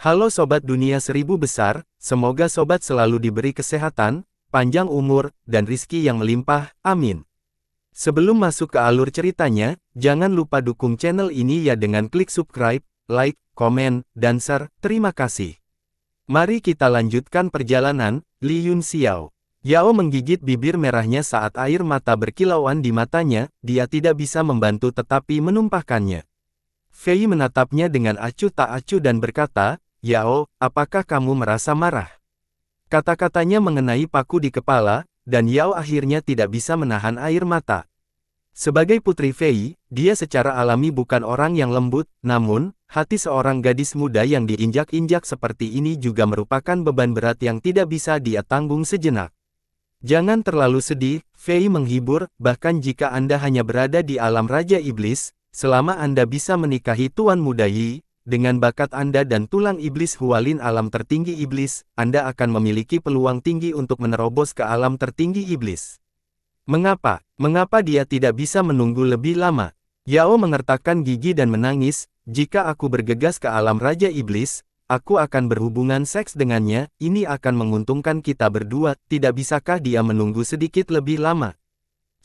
Halo Sobat Dunia Seribu Besar, semoga Sobat selalu diberi kesehatan, panjang umur, dan rizki yang melimpah, amin. Sebelum masuk ke alur ceritanya, jangan lupa dukung channel ini ya dengan klik subscribe, like, komen, dan share, terima kasih. Mari kita lanjutkan perjalanan. Li Yun Xiao. Yao menggigit bibir merahnya saat air mata berkilauan di matanya, dia tidak bisa membantu tetapi menumpahkannya. Fei menatapnya dengan acuh tak acuh dan berkata, "Yao, apakah kamu merasa marah?" Kata-katanya mengenai paku di kepala, dan Yao akhirnya tidak bisa menahan air mata. Sebagai putri Fei, dia secara alami bukan orang yang lembut, namun, hati seorang gadis muda yang diinjak-injak seperti ini juga merupakan beban berat yang tidak bisa dia tanggung sejenak. Jangan terlalu sedih, Fei menghibur, bahkan jika Anda hanya berada di alam Raja Iblis, selama Anda bisa menikahi Tuan Muda Yi, dengan bakat Anda dan tulang iblis Hualin alam tertinggi iblis, Anda akan memiliki peluang tinggi untuk menerobos ke alam tertinggi iblis. Mengapa? Mengapa dia tidak bisa menunggu lebih lama? Yao mengertakkan gigi dan menangis, jika aku bergegas ke alam Raja Iblis, aku akan berhubungan seks dengannya, ini akan menguntungkan kita berdua, tidak bisakah dia menunggu sedikit lebih lama?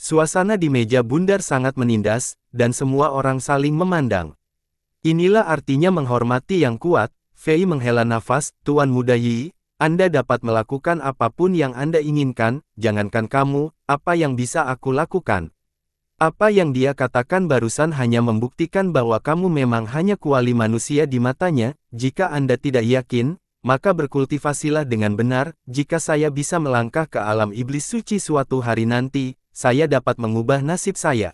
Suasana di meja bundar sangat menindas, dan semua orang saling memandang. Inilah artinya menghormati yang kuat. Fei menghela nafas, Tuan Muda Yi, Anda dapat melakukan apapun yang Anda inginkan, jangankan kamu, apa yang bisa aku lakukan? Apa yang dia katakan barusan hanya membuktikan bahwa kamu memang hanya kuali manusia di matanya. Jika Anda tidak yakin, maka berkultivasilah dengan benar. Jika saya bisa melangkah ke alam iblis suci suatu hari nanti, saya dapat mengubah nasib saya.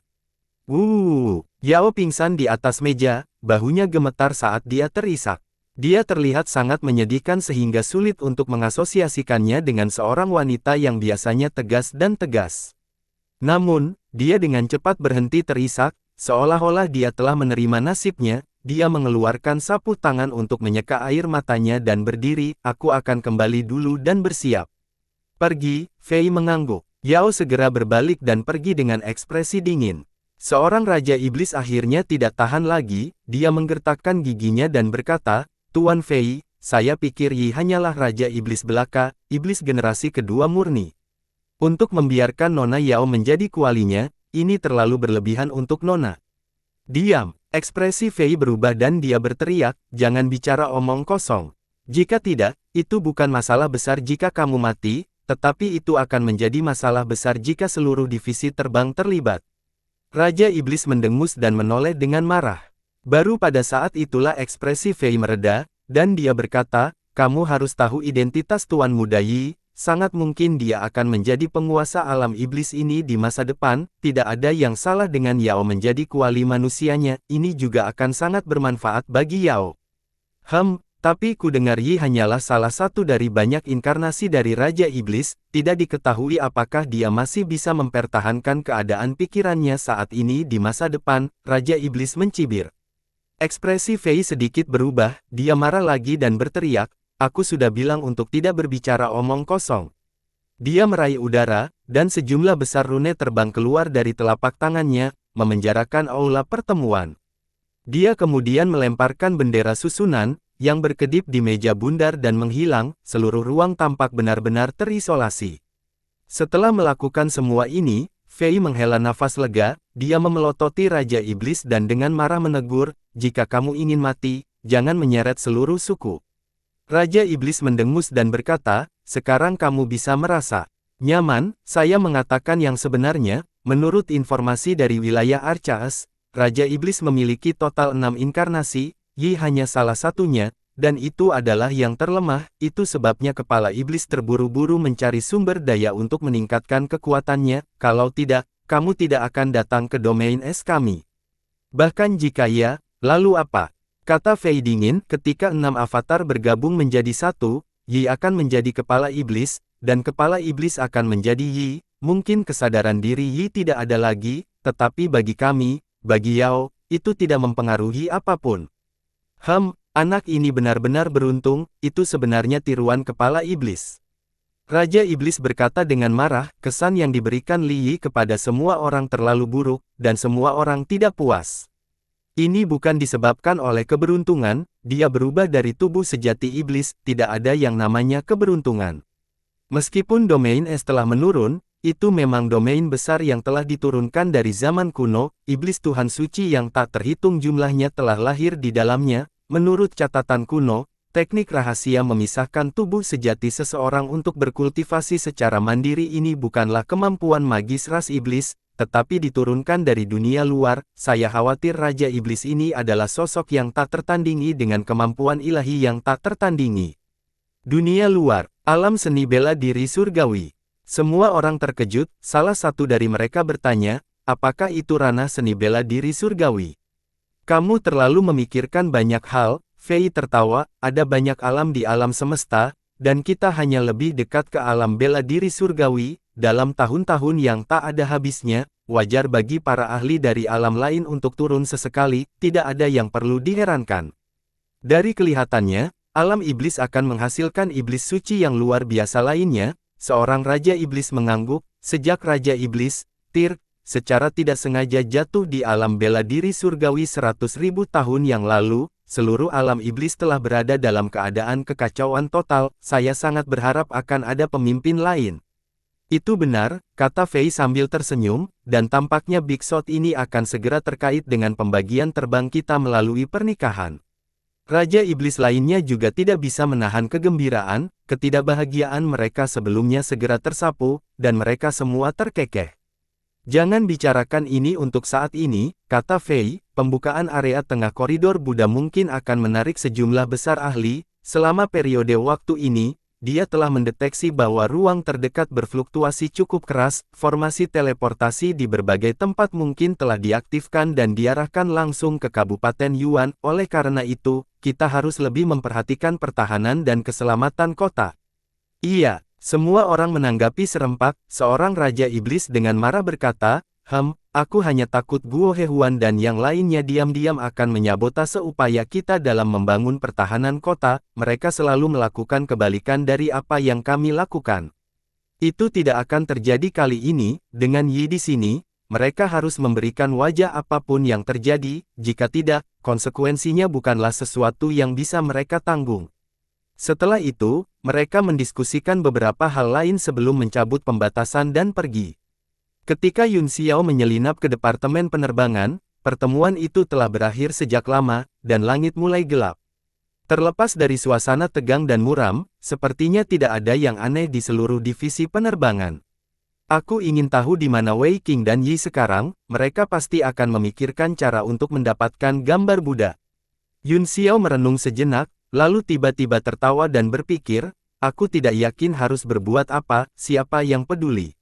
Yao pingsan di atas meja, bahunya gemetar saat dia terisak. Dia terlihat sangat menyedihkan sehingga sulit untuk mengasosiasikannya dengan seorang wanita yang biasanya tegas dan tegas. Namun, dia dengan cepat berhenti terisak, seolah-olah dia telah menerima nasibnya. Dia mengeluarkan sapu tangan untuk menyeka air matanya dan berdiri, aku akan kembali dulu dan bersiap. Pergi, Fei mengangguk. Yao segera berbalik dan pergi dengan ekspresi dingin. Seorang Raja Iblis akhirnya tidak tahan lagi, dia menggertakkan giginya dan berkata, Tuan Fei, saya pikir Yi hanyalah Raja Iblis belaka, iblis generasi kedua murni. Untuk membiarkan Nona Yao menjadi kualinya, ini terlalu berlebihan untuk Nona. Diam, ekspresi Fei berubah dan dia berteriak, jangan bicara omong kosong. Jika tidak, itu bukan masalah besar jika kamu mati, tetapi itu akan menjadi masalah besar jika seluruh divisi terbang terlibat. Raja Iblis mendengus dan menoleh dengan marah. Baru pada saat itulah ekspresi Fei mereda, dan dia berkata, kamu harus tahu identitas Tuan Muda Yi, sangat mungkin dia akan menjadi penguasa alam iblis ini di masa depan, tidak ada yang salah dengan Yao menjadi kuali manusianya, ini juga akan sangat bermanfaat bagi Yao. Tapi ku dengar Yi hanyalah salah satu dari banyak inkarnasi dari Raja Iblis, tidak diketahui apakah dia masih bisa mempertahankan keadaan pikirannya saat ini di masa depan. Raja Iblis mencibir. Ekspresi Fei sedikit berubah, dia marah lagi dan berteriak, aku sudah bilang untuk tidak berbicara omong kosong. Dia meraih udara, dan sejumlah besar rune terbang keluar dari telapak tangannya, memenjarakan aula pertemuan. Dia kemudian melemparkan bendera susunan, yang berkedip di meja bundar dan menghilang, seluruh ruang tampak benar-benar terisolasi. Setelah melakukan semua ini, Fei menghela nafas lega, dia memelototi Raja Iblis dan dengan marah menegur, jika kamu ingin mati, jangan menyeret seluruh suku. Raja Iblis mendengus dan berkata, sekarang kamu bisa merasa nyaman, saya mengatakan yang sebenarnya, menurut informasi dari wilayah Archaeus, Raja Iblis memiliki total 6 inkarnasi, Yi hanya salah satunya, dan itu adalah yang terlemah, itu sebabnya kepala iblis terburu-buru mencari sumber daya untuk meningkatkan kekuatannya, kalau tidak, kamu tidak akan datang ke domain es kami. Bahkan jika ya, lalu apa? Kata Fei dingin, ketika 6 avatar bergabung menjadi satu, Yi akan menjadi kepala iblis, dan kepala iblis akan menjadi Yi, mungkin kesadaran diri Yi tidak ada lagi, tetapi bagi kami, bagi Yao, itu tidak mempengaruhi apapun. Anak ini benar-benar beruntung, itu sebenarnya tiruan kepala iblis. Raja Iblis berkata dengan marah, kesan yang diberikan Li Yi kepada semua orang terlalu buruk, dan semua orang tidak puas. Ini bukan disebabkan oleh keberuntungan, dia berubah dari tubuh sejati iblis, tidak ada yang namanya keberuntungan. Meskipun domain es telah menurun, itu memang domain besar yang telah diturunkan dari zaman kuno, iblis Tuhan suci yang tak terhitung jumlahnya telah lahir di dalamnya. Menurut catatan kuno, teknik rahasia memisahkan tubuh sejati seseorang untuk berkultivasi secara mandiri ini bukanlah kemampuan magis ras iblis, tetapi diturunkan dari dunia luar. Saya khawatir Raja Iblis ini adalah sosok yang tak tertandingi dengan kemampuan ilahi yang tak tertandingi. Dunia luar, alam seni bela diri surgawi. Semua orang terkejut, salah satu dari mereka bertanya, apakah itu ranah seni bela diri surgawi? Kamu terlalu memikirkan banyak hal, Fei tertawa, ada banyak alam di alam semesta, dan kita hanya lebih dekat ke alam bela diri surgawi. Dalam tahun-tahun yang tak ada habisnya, wajar bagi para ahli dari alam lain untuk turun sesekali, tidak ada yang perlu diherankan. Dari kelihatannya, alam iblis akan menghasilkan iblis suci yang luar biasa lainnya. Seorang Raja Iblis mengangguk, sejak Raja Iblis, Tyr, secara tidak sengaja jatuh di alam bela diri surgawi 100.000 tahun yang lalu, seluruh alam iblis telah berada dalam keadaan kekacauan total. Saya sangat berharap akan ada pemimpin lain. Itu benar, kata Fei sambil tersenyum, dan tampaknya Big Shot ini akan segera terkait dengan pembagian terbang kita melalui pernikahan. Raja Iblis lainnya juga tidak bisa menahan kegembiraan, ketidakbahagiaan mereka sebelumnya segera tersapu, dan mereka semua terkekeh. Jangan bicarakan ini untuk saat ini, kata Fei, pembukaan area tengah koridor Buddha mungkin akan menarik sejumlah besar ahli. Selama periode waktu ini, dia telah mendeteksi bahwa ruang terdekat berfluktuasi cukup keras, formasi teleportasi di berbagai tempat mungkin telah diaktifkan dan diarahkan langsung ke Kabupaten Yuan. Oleh karena itu, kita harus lebih memperhatikan pertahanan dan keselamatan kota. Iya, semua orang menanggapi serempak. Seorang Raja Iblis dengan marah berkata, aku hanya takut Guo Hehuan dan yang lainnya diam-diam akan menyabotase upaya kita dalam membangun pertahanan kota. Mereka selalu melakukan kebalikan dari apa yang kami lakukan. Itu tidak akan terjadi kali ini. Dengan Yi di sini, mereka harus memberikan wajah apapun yang terjadi. Jika tidak, konsekuensinya bukanlah sesuatu yang bisa mereka tanggung. Setelah itu, mereka mendiskusikan beberapa hal lain sebelum mencabut pembatasan dan pergi. Ketika Yun Xiao menyelinap ke departemen penerbangan, pertemuan itu telah berakhir sejak lama, dan langit mulai gelap. Terlepas dari suasana tegang dan muram, sepertinya tidak ada yang aneh di seluruh divisi penerbangan. Aku ingin tahu di mana Wei Qing dan Yi sekarang. Mereka pasti akan memikirkan cara untuk mendapatkan gambar Buddha. Yun Xiao merenung sejenak, lalu tiba-tiba tertawa dan berpikir, aku tidak yakin harus berbuat apa, siapa yang peduli.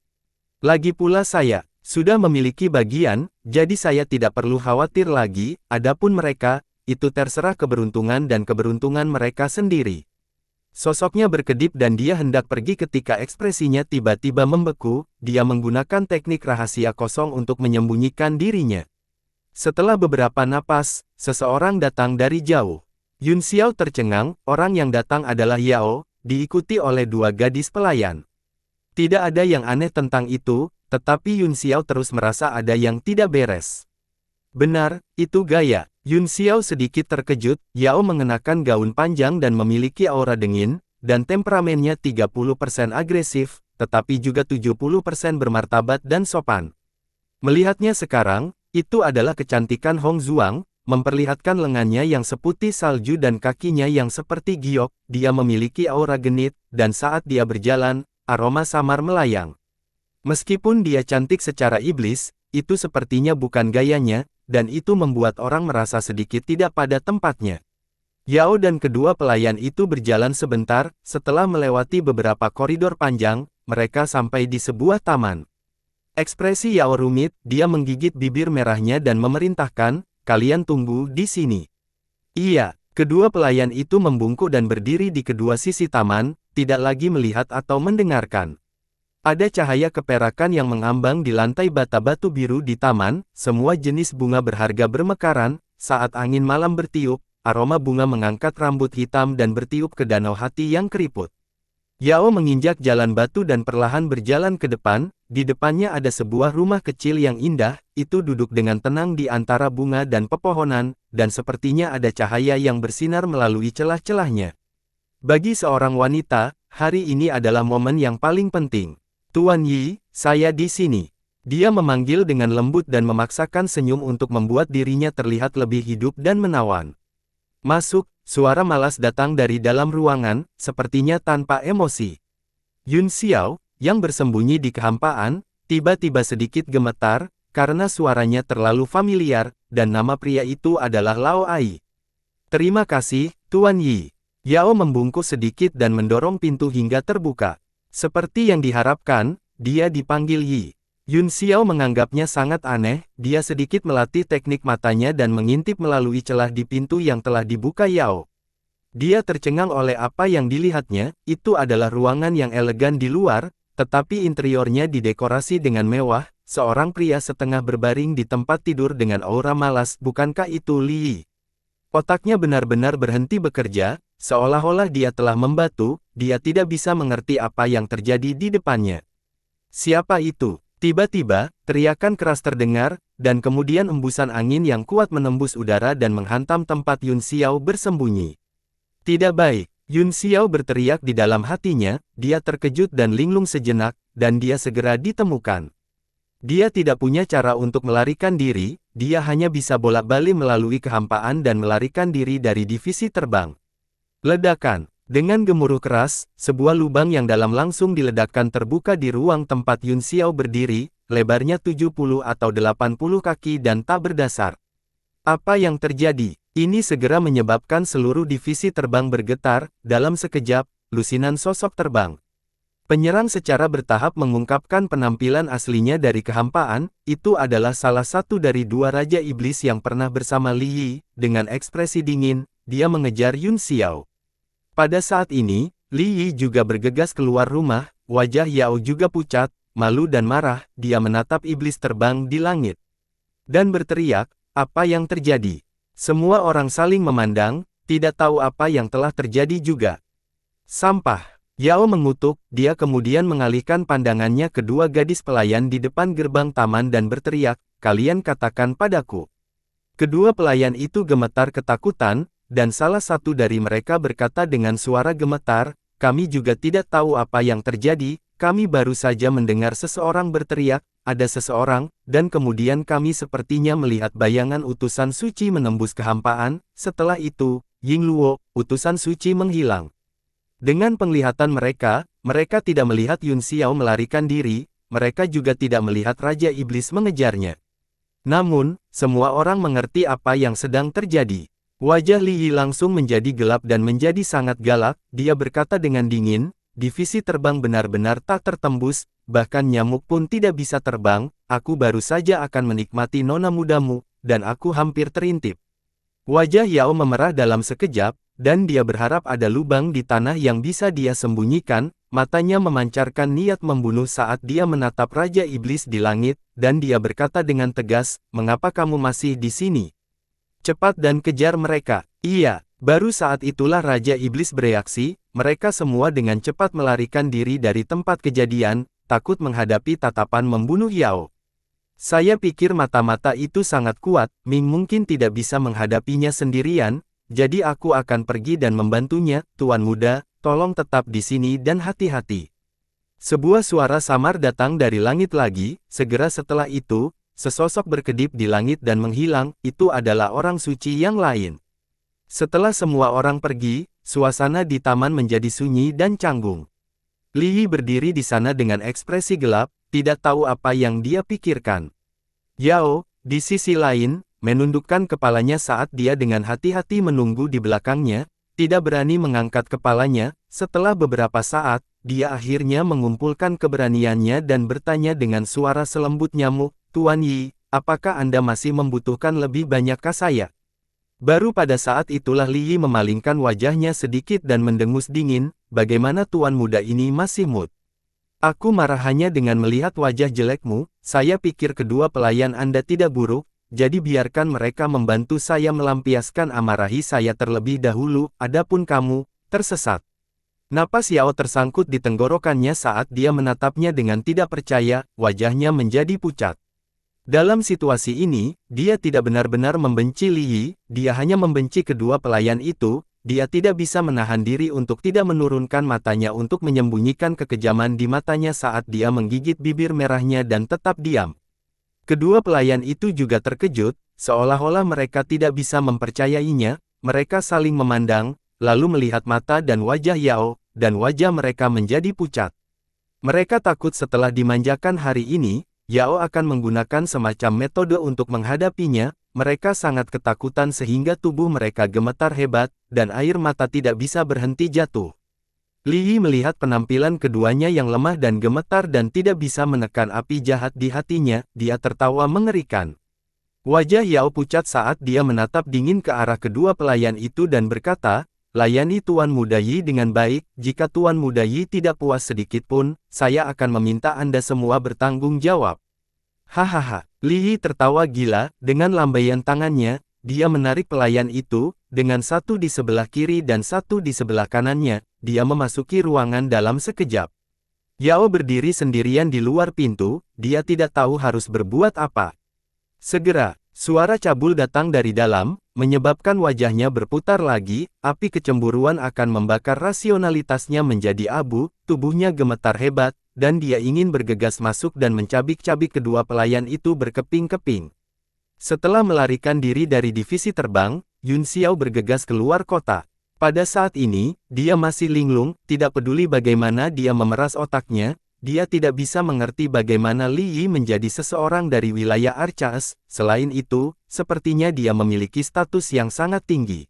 Lagi pula saya sudah memiliki bagian, jadi saya tidak perlu khawatir lagi. Adapun mereka, itu terserah keberuntungan dan keberuntungan mereka sendiri. Sosoknya berkedip dan dia hendak pergi ketika ekspresinya tiba-tiba membeku. Dia menggunakan teknik rahasia kosong untuk menyembunyikan dirinya. Setelah beberapa napas, seseorang datang dari jauh. Yun Xiao tercengang, orang yang datang adalah Yao, diikuti oleh dua gadis pelayan. Tidak ada yang aneh tentang itu, tetapi Yun Xiao terus merasa ada yang tidak beres. Benar, itu gaya. Yun Xiao sedikit terkejut. Yao mengenakan gaun panjang dan memiliki aura dingin, dan temperamennya 30% agresif, tetapi juga 70% bermartabat dan sopan. Melihatnya sekarang, itu adalah kecantikan Hong Zuang, memperlihatkan lengannya yang seputih salju dan kakinya yang seperti giok. Dia memiliki aura genit, dan saat dia berjalan, aroma samar melayang. Meskipun dia cantik secara iblis, itu sepertinya bukan gayanya, dan itu membuat orang merasa sedikit tidak pada tempatnya. Yao dan kedua pelayan itu berjalan sebentar. Setelah melewati beberapa koridor panjang, mereka sampai di sebuah taman. Ekspresi Yao rumit, dia menggigit bibir merahnya dan memerintahkan, kalian tunggu di sini. Iya, kedua pelayan itu membungkuk dan berdiri di kedua sisi taman, tidak lagi melihat atau mendengarkan. Ada cahaya keperakan yang mengambang di lantai bata batu biru di taman. Semua jenis bunga berharga bermekaran. Saat angin malam bertiup, aroma bunga mengangkat rambut hitam dan bertiup ke danau hati yang keriput. Yao menginjak jalan batu dan perlahan berjalan ke depan. Di depannya ada sebuah rumah kecil yang indah, itu duduk dengan tenang di antara bunga dan pepohonan, dan sepertinya ada cahaya yang bersinar melalui celah-celahnya. Bagi seorang wanita, hari ini adalah momen yang paling penting. Tuan Yi, saya di sini. Dia memanggil dengan lembut dan memaksakan senyum untuk membuat dirinya terlihat lebih hidup dan menawan. Masuk, suara malas datang dari dalam ruangan, sepertinya tanpa emosi. Yun Xiao, yang bersembunyi di kehampaan, tiba-tiba sedikit gemetar, karena suaranya terlalu familiar, dan nama pria itu adalah Lao Ai. Terima kasih, Tuan Yi. Yao membungkuk sedikit dan mendorong pintu hingga terbuka. Seperti yang diharapkan, dia dipanggil Yi. Yun Xiao menganggapnya sangat aneh, dia sedikit melatih teknik matanya dan mengintip melalui celah di pintu yang telah dibuka Yao. Dia tercengang oleh apa yang dilihatnya, itu adalah ruangan yang elegan di luar, tetapi interiornya didekorasi dengan mewah, seorang pria setengah berbaring di tempat tidur dengan aura malas, bukankah itu Li Yi? Otaknya benar-benar berhenti bekerja, seolah-olah dia telah membatu, dia tidak bisa mengerti apa yang terjadi di depannya. Siapa itu? Tiba-tiba, teriakan keras terdengar, dan kemudian embusan angin yang kuat menembus udara dan menghantam tempat Yun Xiao bersembunyi. Tidak baik, Yun Xiao berteriak di dalam hatinya, dia terkejut dan linglung sejenak, dan dia segera ditemukan. Dia tidak punya cara untuk melarikan diri, dia hanya bisa bolak-balik melalui kehampaan dan melarikan diri dari divisi terbang. Ledakan. Dengan gemuruh keras, sebuah lubang yang dalam langsung diledakkan terbuka di ruang tempat Yun Xiao berdiri, lebarnya 70 atau 80 kaki dan tak berdasar. Apa yang terjadi? Ini segera menyebabkan seluruh divisi terbang bergetar, dalam sekejap, lusinan sosok terbang. Penyerang secara bertahap mengungkapkan penampilan aslinya dari kehampaan, itu adalah salah satu dari dua Raja Iblis yang pernah bersama Li Yi, dengan ekspresi dingin, dia mengejar Yun Xiao. Pada saat ini, Li Yi juga bergegas keluar rumah, wajah Yao juga pucat, malu dan marah, dia menatap iblis terbang di langit. Dan berteriak, apa yang terjadi? Semua orang saling memandang, tidak tahu apa yang telah terjadi juga. Sampah. Yao mengutuk, dia kemudian mengalihkan pandangannya ke dua gadis pelayan di depan gerbang taman dan berteriak, kalian katakan padaku. Kedua pelayan itu gemetar ketakutan, dan salah satu dari mereka berkata dengan suara gemetar, kami juga tidak tahu apa yang terjadi, kami baru saja mendengar seseorang berteriak, ada seseorang, dan kemudian kami sepertinya melihat bayangan utusan suci menembus kehampaan, setelah itu, Yingluo, utusan suci menghilang. Dengan penglihatan mereka, mereka tidak melihat Yun Xiao melarikan diri, mereka juga tidak melihat Raja Iblis mengejarnya. Namun, semua orang mengerti apa yang sedang terjadi. Wajah Li Yi langsung menjadi gelap dan menjadi sangat galak, dia berkata dengan dingin, divisi terbang benar-benar tak tertembus, bahkan nyamuk pun tidak bisa terbang, aku baru saja akan menikmati nona mudamu, dan aku hampir terintip. Wajah Yao memerah dalam sekejap, dan dia berharap ada lubang di tanah yang bisa dia sembunyikan, matanya memancarkan niat membunuh saat dia menatap Raja Iblis di langit, dan dia berkata dengan tegas, mengapa kamu masih di sini? Cepat dan kejar mereka. Iya, baru saat itulah Raja Iblis bereaksi, mereka semua dengan cepat melarikan diri dari tempat kejadian, takut menghadapi tatapan membunuh Yao. Saya pikir mata-mata itu sangat kuat, Ming mungkin tidak bisa menghadapinya sendirian, jadi aku akan pergi dan membantunya, Tuan Muda, tolong tetap di sini dan hati-hati. Sebuah suara samar datang dari langit lagi, segera setelah itu, sesosok berkedip di langit dan menghilang, itu adalah orang suci yang lain. Setelah semua orang pergi, suasana di taman menjadi sunyi dan canggung. Li Yi berdiri di sana dengan ekspresi gelap, tidak tahu apa yang dia pikirkan. Yao, di sisi lain, menundukkan kepalanya saat dia dengan hati-hati menunggu di belakangnya, tidak berani mengangkat kepalanya. Setelah beberapa saat, dia akhirnya mengumpulkan keberaniannya dan bertanya dengan suara selembut nyamuk, Tuan Yi, apakah Anda masih membutuhkan lebih banyakkah saya? Baru pada saat itulah Li Yi memalingkan wajahnya sedikit dan mendengus dingin, bagaimana Tuan Muda ini masih mood? Aku marah hanya dengan melihat wajah jelekmu, saya pikir kedua pelayan Anda tidak buruk, jadi biarkan mereka membantu saya melampiaskan amarahi saya terlebih dahulu, adapun kamu, tersesat. Napas Yao tersangkut di tenggorokannya saat dia menatapnya dengan tidak percaya, wajahnya menjadi pucat. Dalam situasi ini, dia tidak benar-benar membenci Li Yi, dia hanya membenci kedua pelayan itu. Dia tidak bisa menahan diri untuk tidak menurunkan matanya untuk menyembunyikan kekejaman di matanya saat dia menggigit bibir merahnya dan tetap diam. Kedua pelayan itu juga terkejut, seolah-olah mereka tidak bisa mempercayainya. Mereka saling memandang, lalu melihat mata dan wajah Yao, dan wajah mereka menjadi pucat. Mereka takut setelah dimanjakan hari ini, Yao akan menggunakan semacam metode untuk menghadapinya. Mereka sangat ketakutan sehingga tubuh mereka gemetar hebat, dan air mata tidak bisa berhenti jatuh. Li Yi melihat penampilan keduanya yang lemah dan gemetar dan tidak bisa menekan api jahat di hatinya, dia tertawa mengerikan. Wajah Yao pucat saat dia menatap dingin ke arah kedua pelayan itu dan berkata, "Layani Tuan Muda Yi dengan baik, jika Tuan Muda Yi tidak puas sedikit pun, saya akan meminta Anda semua bertanggung jawab." Hahaha, Li Yi tertawa gila, dengan lambaian tangannya, dia menarik pelayan itu, dengan satu di sebelah kiri dan satu di sebelah kanannya, dia memasuki ruangan dalam sekejap. Yao berdiri sendirian di luar pintu, dia tidak tahu harus berbuat apa. Segera, suara cabul datang dari dalam, menyebabkan wajahnya berputar lagi, api kecemburuan akan membakar rasionalitasnya menjadi abu, tubuhnya gemetar hebat, dan dia ingin bergegas masuk dan mencabik-cabik kedua pelayan itu berkeping-keping. Setelah melarikan diri dari divisi terbang, Yun Xiao bergegas keluar kota. Pada saat ini, dia masih linglung, tidak peduli bagaimana dia memeras otaknya. Dia tidak bisa mengerti bagaimana Li Yi menjadi seseorang dari wilayah Archaeus. Selain itu, sepertinya dia memiliki status yang sangat tinggi.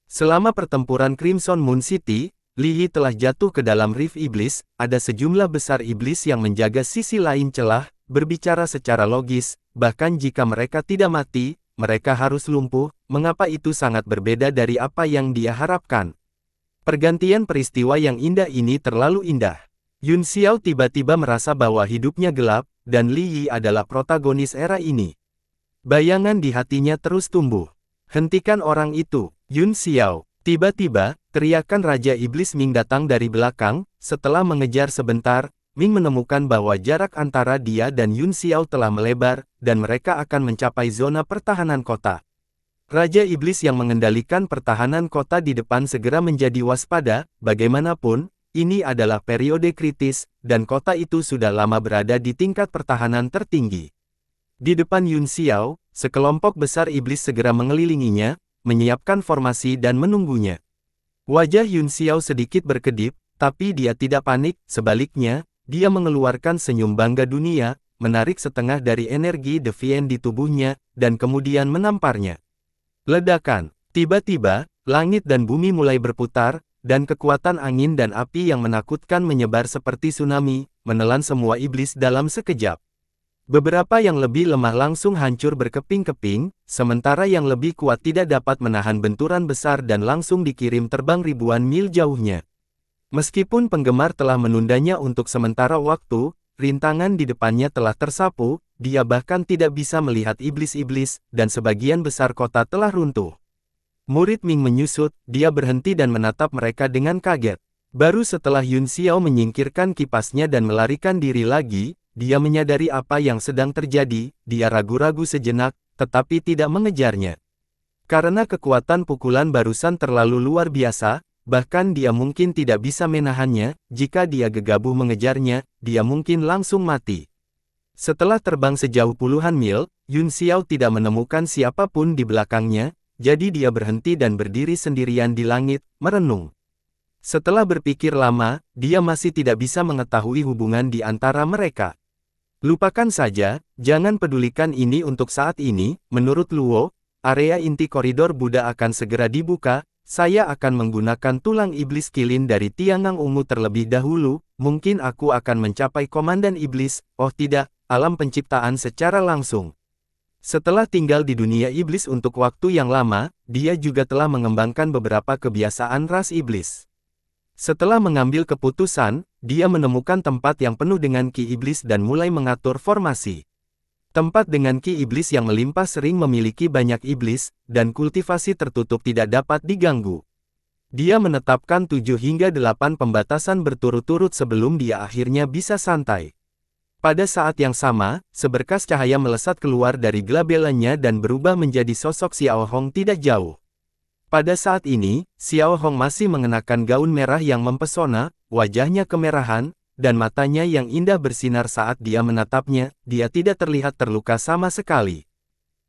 Selama pertempuran Crimson Moon City, Li Yi telah jatuh ke dalam Rift Iblis. Ada sejumlah besar iblis yang menjaga sisi lain celah, berbicara secara logis, bahkan jika mereka tidak mati, mereka harus lumpuh. Mengapa itu sangat berbeda dari apa yang dia harapkan? Pergantian peristiwa yang indah ini terlalu indah. Yun Xiao tiba-tiba merasa bahwa hidupnya gelap, dan Li Yi adalah protagonis era ini. Bayangan di hatinya terus tumbuh. Hentikan orang itu, Yun Xiao. Tiba-tiba, teriakan Raja Iblis Ming datang dari belakang. Setelah mengejar sebentar, Ming menemukan bahwa jarak antara dia dan Yun Xiao telah melebar, dan mereka akan mencapai zona pertahanan kota. Raja Iblis yang mengendalikan pertahanan kota di depan segera menjadi waspada. Bagaimanapun, ini adalah periode kritis, dan kota itu sudah lama berada di tingkat pertahanan tertinggi. Di depan Yun Xiao, sekelompok besar iblis segera mengelilinginya, menyiapkan formasi dan menunggunya. Wajah Yun Xiao sedikit berkedip, tapi dia tidak panik, sebaliknya, dia mengeluarkan senyum bangga dunia, menarik setengah dari energi Deviant di tubuhnya, dan kemudian menamparnya. Ledakan. Tiba-tiba, langit dan bumi mulai berputar, dan kekuatan angin dan api yang menakutkan menyebar seperti tsunami, menelan semua iblis dalam sekejap. Beberapa yang lebih lemah langsung hancur berkeping-keping, sementara yang lebih kuat tidak dapat menahan benturan besar dan langsung dikirim terbang ribuan mil jauhnya. Meskipun penggemar telah menundanya untuk sementara waktu, rintangan di depannya telah tersapu, dia bahkan tidak bisa melihat iblis-iblis, dan sebagian besar kota telah runtuh. Murid Ming menyusut, dia berhenti dan menatap mereka dengan kaget. Baru setelah Yun Xiao menyingkirkan kipasnya dan melarikan diri lagi, dia menyadari apa yang sedang terjadi. Dia ragu-ragu sejenak, tetapi tidak mengejarnya. Karena kekuatan pukulan barusan terlalu luar biasa, bahkan dia mungkin tidak bisa menahannya. Jika dia gegabah mengejarnya, dia mungkin langsung mati. Setelah terbang sejauh puluhan mil, Yun Xiao tidak menemukan siapapun di belakangnya. Jadi dia berhenti dan berdiri sendirian di langit, merenung. Setelah berpikir lama, dia masih tidak bisa mengetahui hubungan di antara mereka. Lupakan saja, jangan pedulikan ini untuk saat ini. Menurut Luo, area inti koridor Buddha akan segera dibuka. Saya akan menggunakan tulang iblis kilin dari Tiangang Ungu terlebih dahulu. Mungkin aku akan mencapai komandan iblis. Oh tidak, alam penciptaan secara langsung. Setelah tinggal di dunia iblis untuk waktu yang lama, dia juga telah mengembangkan beberapa kebiasaan ras iblis. Setelah mengambil keputusan, dia menemukan tempat yang penuh dengan ki iblis dan mulai mengatur formasi. Tempat dengan ki iblis yang melimpah sering memiliki banyak iblis, dan kultivasi tertutup tidak dapat diganggu. Dia menetapkan 7 hingga 8 pembatasan berturut-turut sebelum dia akhirnya bisa santai. Pada saat yang sama, seberkas cahaya melesat keluar dari glabelanya dan berubah menjadi sosok Xiao Hong tidak jauh. Pada saat ini, Xiao Hong masih mengenakan gaun merah yang mempesona, wajahnya kemerahan, dan matanya yang indah bersinar saat dia menatapnya. Dia tidak terlihat terluka sama sekali.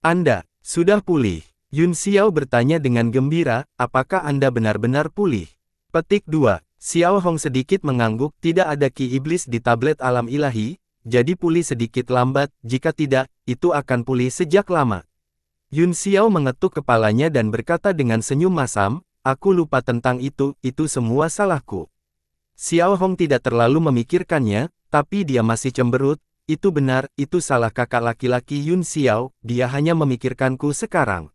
Anda sudah pulih. Yun Xiao bertanya dengan gembira, apakah Anda benar-benar pulih? Petik 2. Xiao Hong sedikit mengangguk, tidak ada ki iblis di tablet alam ilahi, jadi pulih sedikit lambat, jika tidak, itu akan pulih sejak lama. Yun Xiao mengetuk kepalanya dan berkata dengan senyum masam, aku lupa tentang itu semua salahku. Xiao Hong tidak terlalu memikirkannya, tapi dia masih cemberut, itu benar, itu salah kakak laki-laki Yun Xiao, dia hanya memikirkanku sekarang.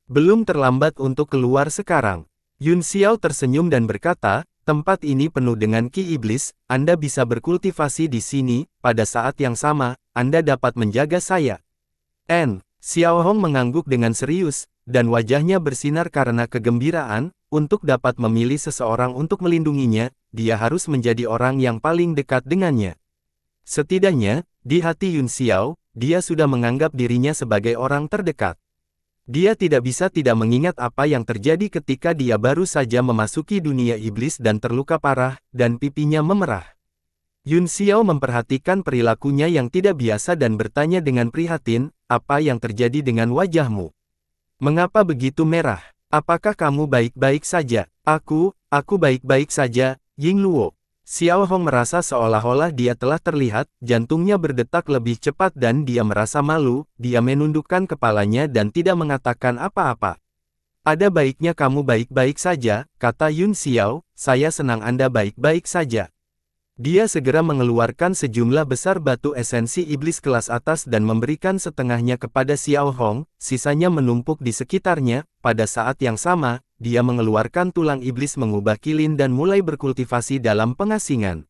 Belum terlambat untuk keluar sekarang. Yun Xiao tersenyum dan berkata, tempat ini penuh dengan ki iblis, Anda bisa berkultivasi di sini, pada saat yang sama, Anda dapat menjaga saya. Xiao Hong mengangguk dengan serius, dan wajahnya bersinar karena kegembiraan, untuk dapat memilih seseorang untuk melindunginya, dia harus menjadi orang yang paling dekat dengannya. Setidaknya, di hati Yun Xiao, dia sudah menganggap dirinya sebagai orang terdekat. Dia tidak bisa tidak mengingat apa yang terjadi ketika dia baru saja memasuki dunia iblis dan terluka parah, dan pipinya memerah. Yun Xiao memperhatikan perilakunya yang tidak biasa dan bertanya dengan prihatin, apa yang terjadi dengan wajahmu? Mengapa begitu merah? Apakah kamu baik-baik saja? Aku baik-baik saja, Ying Luo. Xiao Hong merasa seolah-olah dia telah terlihat, jantungnya berdetak lebih cepat dan dia merasa malu, dia menundukkan kepalanya dan tidak mengatakan apa-apa. Ada baiknya kamu baik-baik saja, kata Yun Xiao, saya senang Anda baik-baik saja. Dia segera mengeluarkan sejumlah besar batu esensi iblis kelas atas dan memberikan setengahnya kepada Xiao Hong, sisanya menumpuk di sekitarnya. Pada saat yang sama, dia mengeluarkan tulang iblis mengubah kilin dan mulai berkultivasi dalam pengasingan.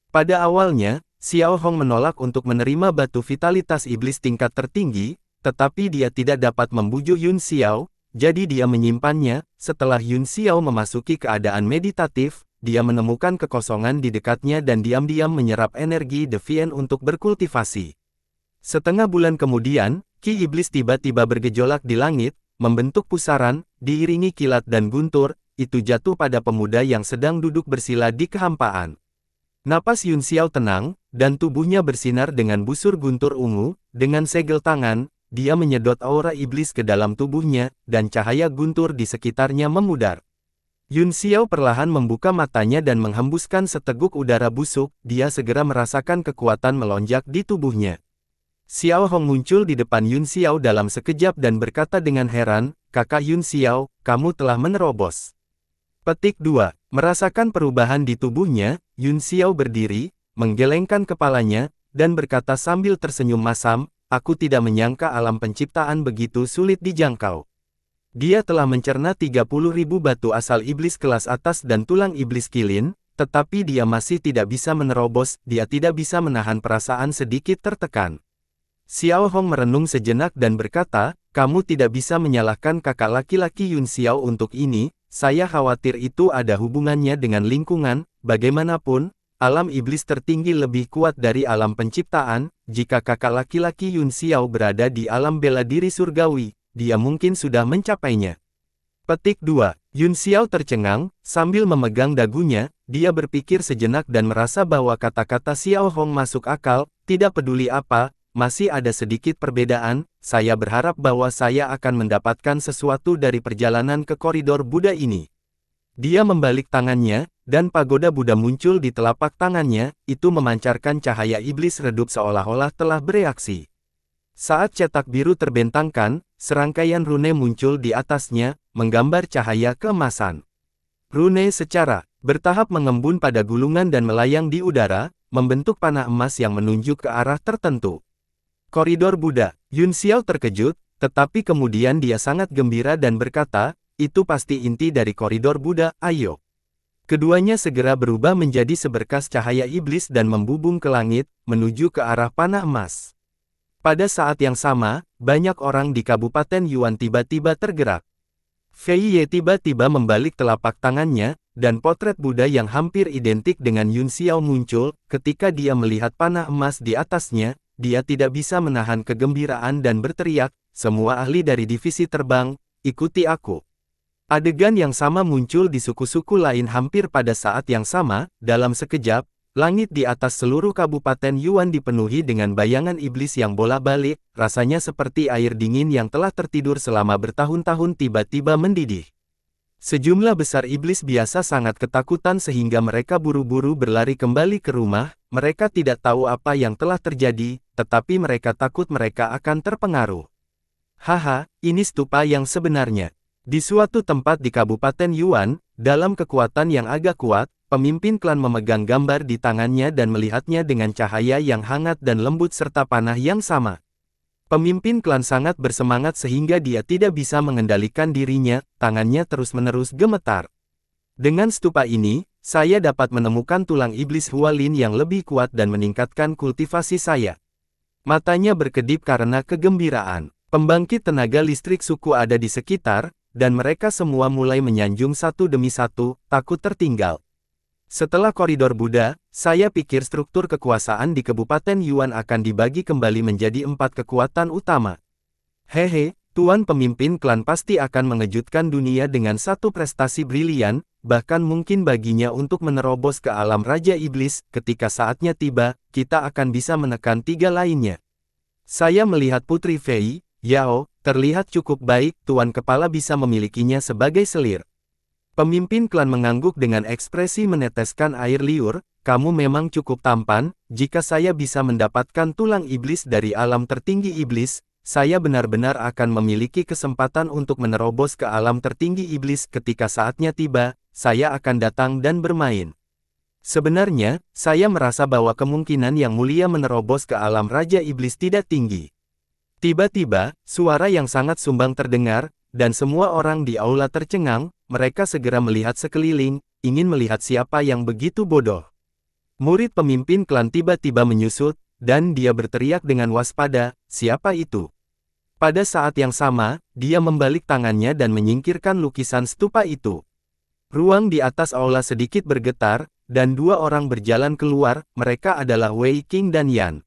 Pada awalnya, Xiao Hong menolak untuk menerima batu vitalitas iblis tingkat tertinggi, tetapi dia tidak dapat membujuk Yun Xiao, jadi dia menyimpannya. Setelah Yun Xiao memasuki keadaan meditatif, dia menemukan kekosongan di dekatnya dan diam-diam menyerap energi Deviant untuk berkultivasi. Setengah bulan kemudian, ki iblis tiba-tiba bergejolak di langit, membentuk pusaran, diiringi kilat dan guntur, itu jatuh pada pemuda yang sedang duduk bersila di kehampaan. Napas Yun Xiao tenang, dan tubuhnya bersinar dengan busur guntur ungu, dengan segel tangan, dia menyedot aura iblis ke dalam tubuhnya, dan cahaya guntur di sekitarnya memudar. Yun Xiao perlahan membuka matanya dan menghembuskan seteguk udara busuk, dia segera merasakan kekuatan melonjak di tubuhnya. Xiao Hong muncul di depan Yun Xiao dalam sekejap dan berkata dengan heran, kakak Yun Xiao, kamu telah menerobos. Petik 2. Merasakan perubahan di tubuhnya, Yun Xiao berdiri, menggelengkan kepalanya, dan berkata sambil tersenyum masam, aku tidak menyangka alam penciptaan begitu sulit dijangkau. Dia telah mencerna 30.000 batu asal iblis kelas atas dan tulang iblis kilin, tetapi dia masih tidak bisa menerobos, dia tidak bisa menahan perasaan sedikit tertekan. Xiao Hong merenung sejenak dan berkata, kamu tidak bisa menyalahkan kakak laki-laki Yun Xiao untuk ini, saya khawatir itu ada hubungannya dengan lingkungan, bagaimanapun, alam iblis tertinggi lebih kuat dari alam penciptaan, jika kakak laki-laki Yun Xiao berada di alam bela diri surgawi, dia mungkin sudah mencapainya. Petik 2. Yun Xiao tercengang, sambil memegang dagunya, dia berpikir sejenak dan merasa bahwa kata-kata Xiao Hong masuk akal, tidak peduli apa, masih ada sedikit perbedaan, saya berharap bahwa saya akan mendapatkan sesuatu dari perjalanan ke koridor Buddha ini. Dia membalik tangannya, dan pagoda Buddha muncul di telapak tangannya, itu memancarkan cahaya iblis redup seolah-olah telah bereaksi. Saat cetak biru terbentangkan, serangkaian rune muncul di atasnya, menggambar cahaya keemasan. Rune secara bertahap mengembun pada gulungan dan melayang di udara, membentuk panah emas yang menunjuk ke arah tertentu. Koridor Buddha. Yun Xiao terkejut, tetapi kemudian dia sangat gembira dan berkata, itu pasti inti dari koridor Buddha, ayo. Keduanya segera berubah menjadi seberkas cahaya iblis dan membubung ke langit, menuju ke arah panah emas. Pada saat yang sama, banyak orang di Kabupaten Yuan tiba-tiba tergerak. Fei Ye tiba-tiba membalik telapak tangannya, dan potret Buddha yang hampir identik dengan Yun Xiao muncul. Ketika dia melihat panah emas di atasnya, dia tidak bisa menahan kegembiraan dan berteriak, "Semua ahli dari divisi terbang, ikuti aku." Adegan yang sama muncul di suku-suku lain hampir pada saat yang sama. Dalam sekejap, langit di atas seluruh Kabupaten Yuan dipenuhi dengan bayangan iblis yang bolak-balik, rasanya seperti air dingin yang telah tertidur selama bertahun-tahun tiba-tiba mendidih. Sejumlah besar iblis biasa sangat ketakutan sehingga mereka buru-buru berlari kembali ke rumah. Mereka tidak tahu apa yang telah terjadi, tetapi mereka takut mereka akan terpengaruh. Haha, ini stupa yang sebenarnya. Di suatu tempat di Kabupaten Yuan, dalam kekuatan yang agak kuat, pemimpin klan memegang gambar di tangannya dan melihatnya dengan cahaya yang hangat dan lembut serta panah yang sama. Pemimpin klan sangat bersemangat sehingga dia tidak bisa mengendalikan dirinya, tangannya terus-menerus gemetar. Dengan stupa ini, saya dapat menemukan tulang iblis Hualin yang lebih kuat dan meningkatkan kultivasi saya. Matanya berkedip karena kegembiraan. Pembangkit tenaga listrik suku ada di sekitar, dan mereka semua mulai menyanjung satu demi satu, takut tertinggal. Setelah koridor Buddha, saya pikir struktur kekuasaan di Kabupaten Yuan akan dibagi kembali menjadi 4 kekuatan utama. Hehe, Tuan pemimpin klan pasti akan mengejutkan dunia dengan satu prestasi brilian, bahkan mungkin baginya untuk menerobos ke alam Raja Iblis. Ketika saatnya tiba, kita akan bisa menekan 3 lainnya. Saya melihat Putri Fei, Yao, terlihat cukup baik, Tuan Kepala bisa memilikinya sebagai selir. Pemimpin klan mengangguk dengan ekspresi meneteskan air liur, kamu memang cukup tampan, jika saya bisa mendapatkan tulang iblis dari alam tertinggi iblis, saya benar-benar akan memiliki kesempatan untuk menerobos ke alam tertinggi iblis. Ketika saatnya tiba, saya akan datang dan bermain. Sebenarnya, saya merasa bahwa kemungkinan yang mulia menerobos ke alam Raja Iblis tidak tinggi. Tiba-tiba, suara yang sangat sumbang terdengar, dan semua orang di aula tercengang. Mereka segera melihat sekeliling, ingin melihat siapa yang begitu bodoh. Murid pemimpin klan tiba-tiba menyusut, dan dia berteriak dengan waspada, "Siapa itu?" Pada saat yang sama, dia membalik tangannya dan menyingkirkan lukisan stupa itu. Ruang di atas aula sedikit bergetar, dan 2 orang berjalan keluar. Mereka adalah Wei Qing dan Yan.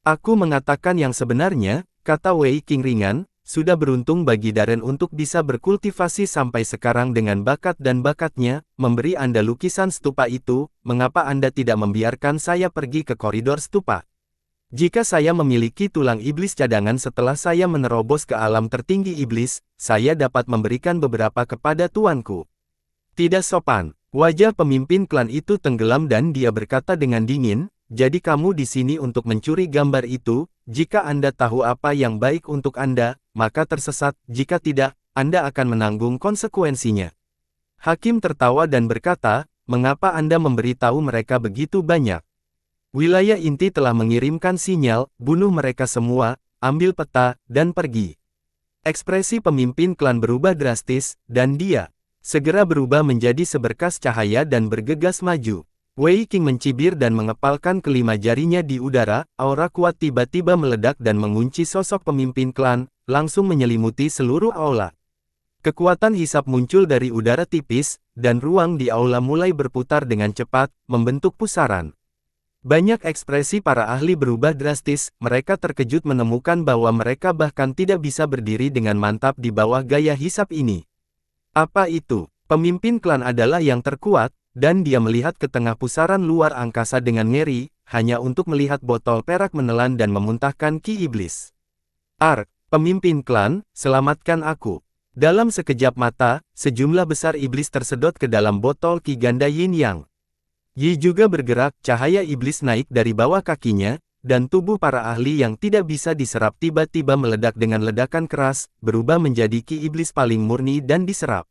"Aku mengatakan yang sebenarnya," kata Wei Qing ringan, "sudah beruntung bagi Darren untuk bisa berkultivasi sampai sekarang dengan bakat dan bakatnya, memberi Anda lukisan stupa itu, mengapa Anda tidak membiarkan saya pergi ke koridor stupa? Jika saya memiliki tulang iblis cadangan setelah saya menerobos ke alam tertinggi iblis, saya dapat memberikan beberapa kepada tuanku." Tidak sopan. Wajah pemimpin klan itu tenggelam dan dia berkata dengan dingin, "Jadi kamu di sini untuk mencuri gambar itu? Jika Anda tahu apa yang baik untuk Anda, maka tersesat, jika tidak, Anda akan menanggung konsekuensinya." Hakim tertawa dan berkata, "Mengapa Anda memberitahu mereka begitu banyak? Wilayah inti telah mengirimkan sinyal, bunuh mereka semua, ambil peta, dan pergi." Ekspresi pemimpin klan berubah drastis, dan dia segera berubah menjadi seberkas cahaya dan bergegas maju. Wei Qing mencibir dan mengepalkan kelima jarinya di udara, aura kuat tiba-tiba meledak dan mengunci sosok pemimpin klan, langsung menyelimuti seluruh aula. Kekuatan hisap muncul dari udara tipis, dan ruang di aula mulai berputar dengan cepat, membentuk pusaran. Banyak ekspresi para ahli berubah drastis, mereka terkejut menemukan bahwa mereka bahkan tidak bisa berdiri dengan mantap di bawah gaya hisap ini. Apa itu? Pemimpin klan adalah yang terkuat, dan dia melihat ke tengah pusaran luar angkasa dengan ngeri, hanya untuk melihat botol perak menelan dan memuntahkan ki iblis. Pemimpin klan, selamatkan aku. Dalam sekejap mata, sejumlah besar iblis tersedot ke dalam botol ki ganda yin yang. Yi juga bergerak, cahaya iblis naik dari bawah kakinya, dan tubuh para ahli yang tidak bisa diserap tiba-tiba meledak dengan ledakan keras, berubah menjadi ki iblis paling murni dan diserap.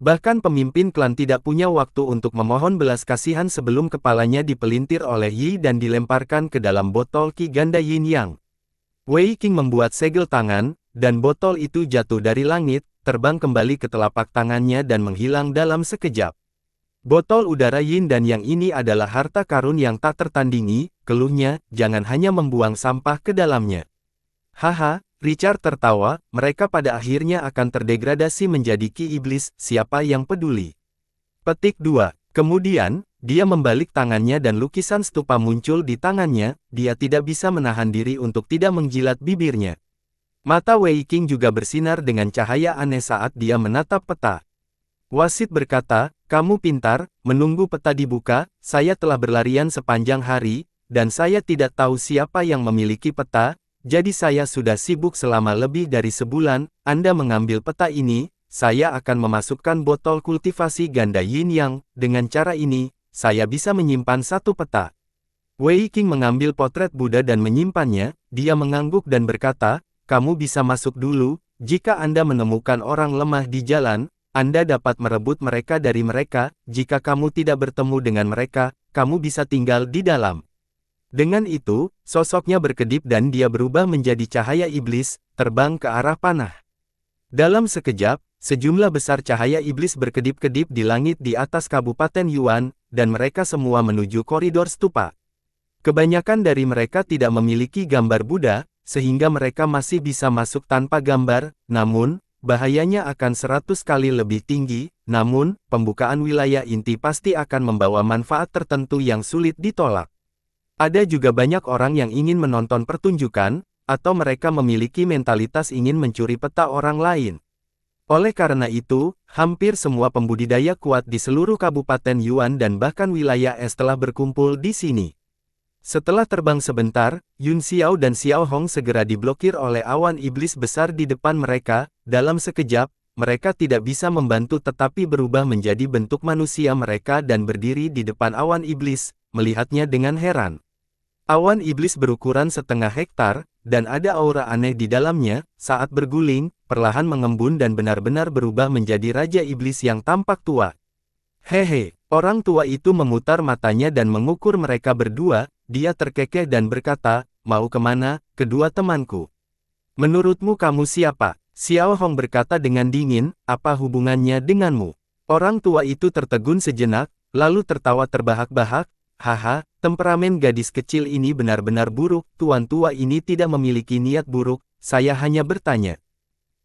Bahkan pemimpin klan tidak punya waktu untuk memohon belas kasihan sebelum kepalanya dipelintir oleh Yi dan dilemparkan ke dalam botol ki ganda yin yang. Wei Qing membuat segel tangan, dan botol itu jatuh dari langit, terbang kembali ke telapak tangannya dan menghilang dalam sekejap. Botol udara yin dan yang ini adalah harta karun yang tak tertandingi, keluhnya, jangan hanya membuang sampah ke dalamnya. Haha, Richard tertawa, mereka pada akhirnya akan terdegradasi menjadi ki iblis, siapa yang peduli. Petik 2. Kemudian, dia membalik tangannya dan lukisan stupa muncul di tangannya, dia tidak bisa menahan diri untuk tidak menjilat bibirnya. Mata Wei Qing juga bersinar dengan cahaya aneh saat dia menatap peta. Wasit berkata, kamu pintar, menunggu peta dibuka, saya telah berlarian sepanjang hari, dan saya tidak tahu siapa yang memiliki peta, jadi saya sudah sibuk selama lebih dari sebulan. Anda mengambil peta ini, saya akan memasukkan botol kultivasi ganda yin yang, dengan cara ini, saya bisa menyimpan satu peta. Wei Qing mengambil potret Buddha dan menyimpannya, dia mengangguk dan berkata, kamu bisa masuk dulu, jika Anda menemukan orang lemah di jalan, Anda dapat merebut mereka dari mereka, jika kamu tidak bertemu dengan mereka, kamu bisa tinggal di dalam. Dengan itu, sosoknya berkedip dan dia berubah menjadi cahaya iblis, terbang ke arah panah. Dalam sekejap, sejumlah besar cahaya iblis berkedip-kedip di langit di atas Kabupaten Yuan, dan mereka semua menuju koridor stupa. Kebanyakan dari mereka tidak memiliki gambar Buddha, sehingga mereka masih bisa masuk tanpa gambar, namun, bahayanya akan 100 kali lebih tinggi, namun, pembukaan wilayah inti pasti akan membawa manfaat tertentu yang sulit ditolak. Ada juga banyak orang yang ingin menonton pertunjukan, atau mereka memiliki mentalitas ingin mencuri peta orang lain. Oleh karena itu, hampir semua pembudidaya kuat di seluruh Kabupaten Yuan dan bahkan wilayah es telah berkumpul di sini. Setelah terbang sebentar, Yun Xiao dan Xiao Hong segera diblokir oleh awan iblis besar di depan mereka. Dalam sekejap, mereka tidak bisa membantu tetapi berubah menjadi bentuk manusia mereka dan berdiri di depan awan iblis, melihatnya dengan heran. Awan iblis berukuran setengah hektar, dan ada aura aneh di dalamnya. Saat berguling, perlahan mengembun dan benar-benar berubah menjadi Raja Iblis yang tampak tua. Hehe, orang tua itu memutar matanya dan mengukur mereka berdua, dia terkekeh dan berkata, mau kemana, kedua temanku? Menurutmu kamu siapa? Xiao Hong berkata dengan dingin, apa hubungannya denganmu? Orang tua itu tertegun sejenak, lalu tertawa terbahak-bahak, haha, temperamen gadis kecil ini benar-benar buruk, tuan tua ini tidak memiliki niat buruk, saya hanya bertanya.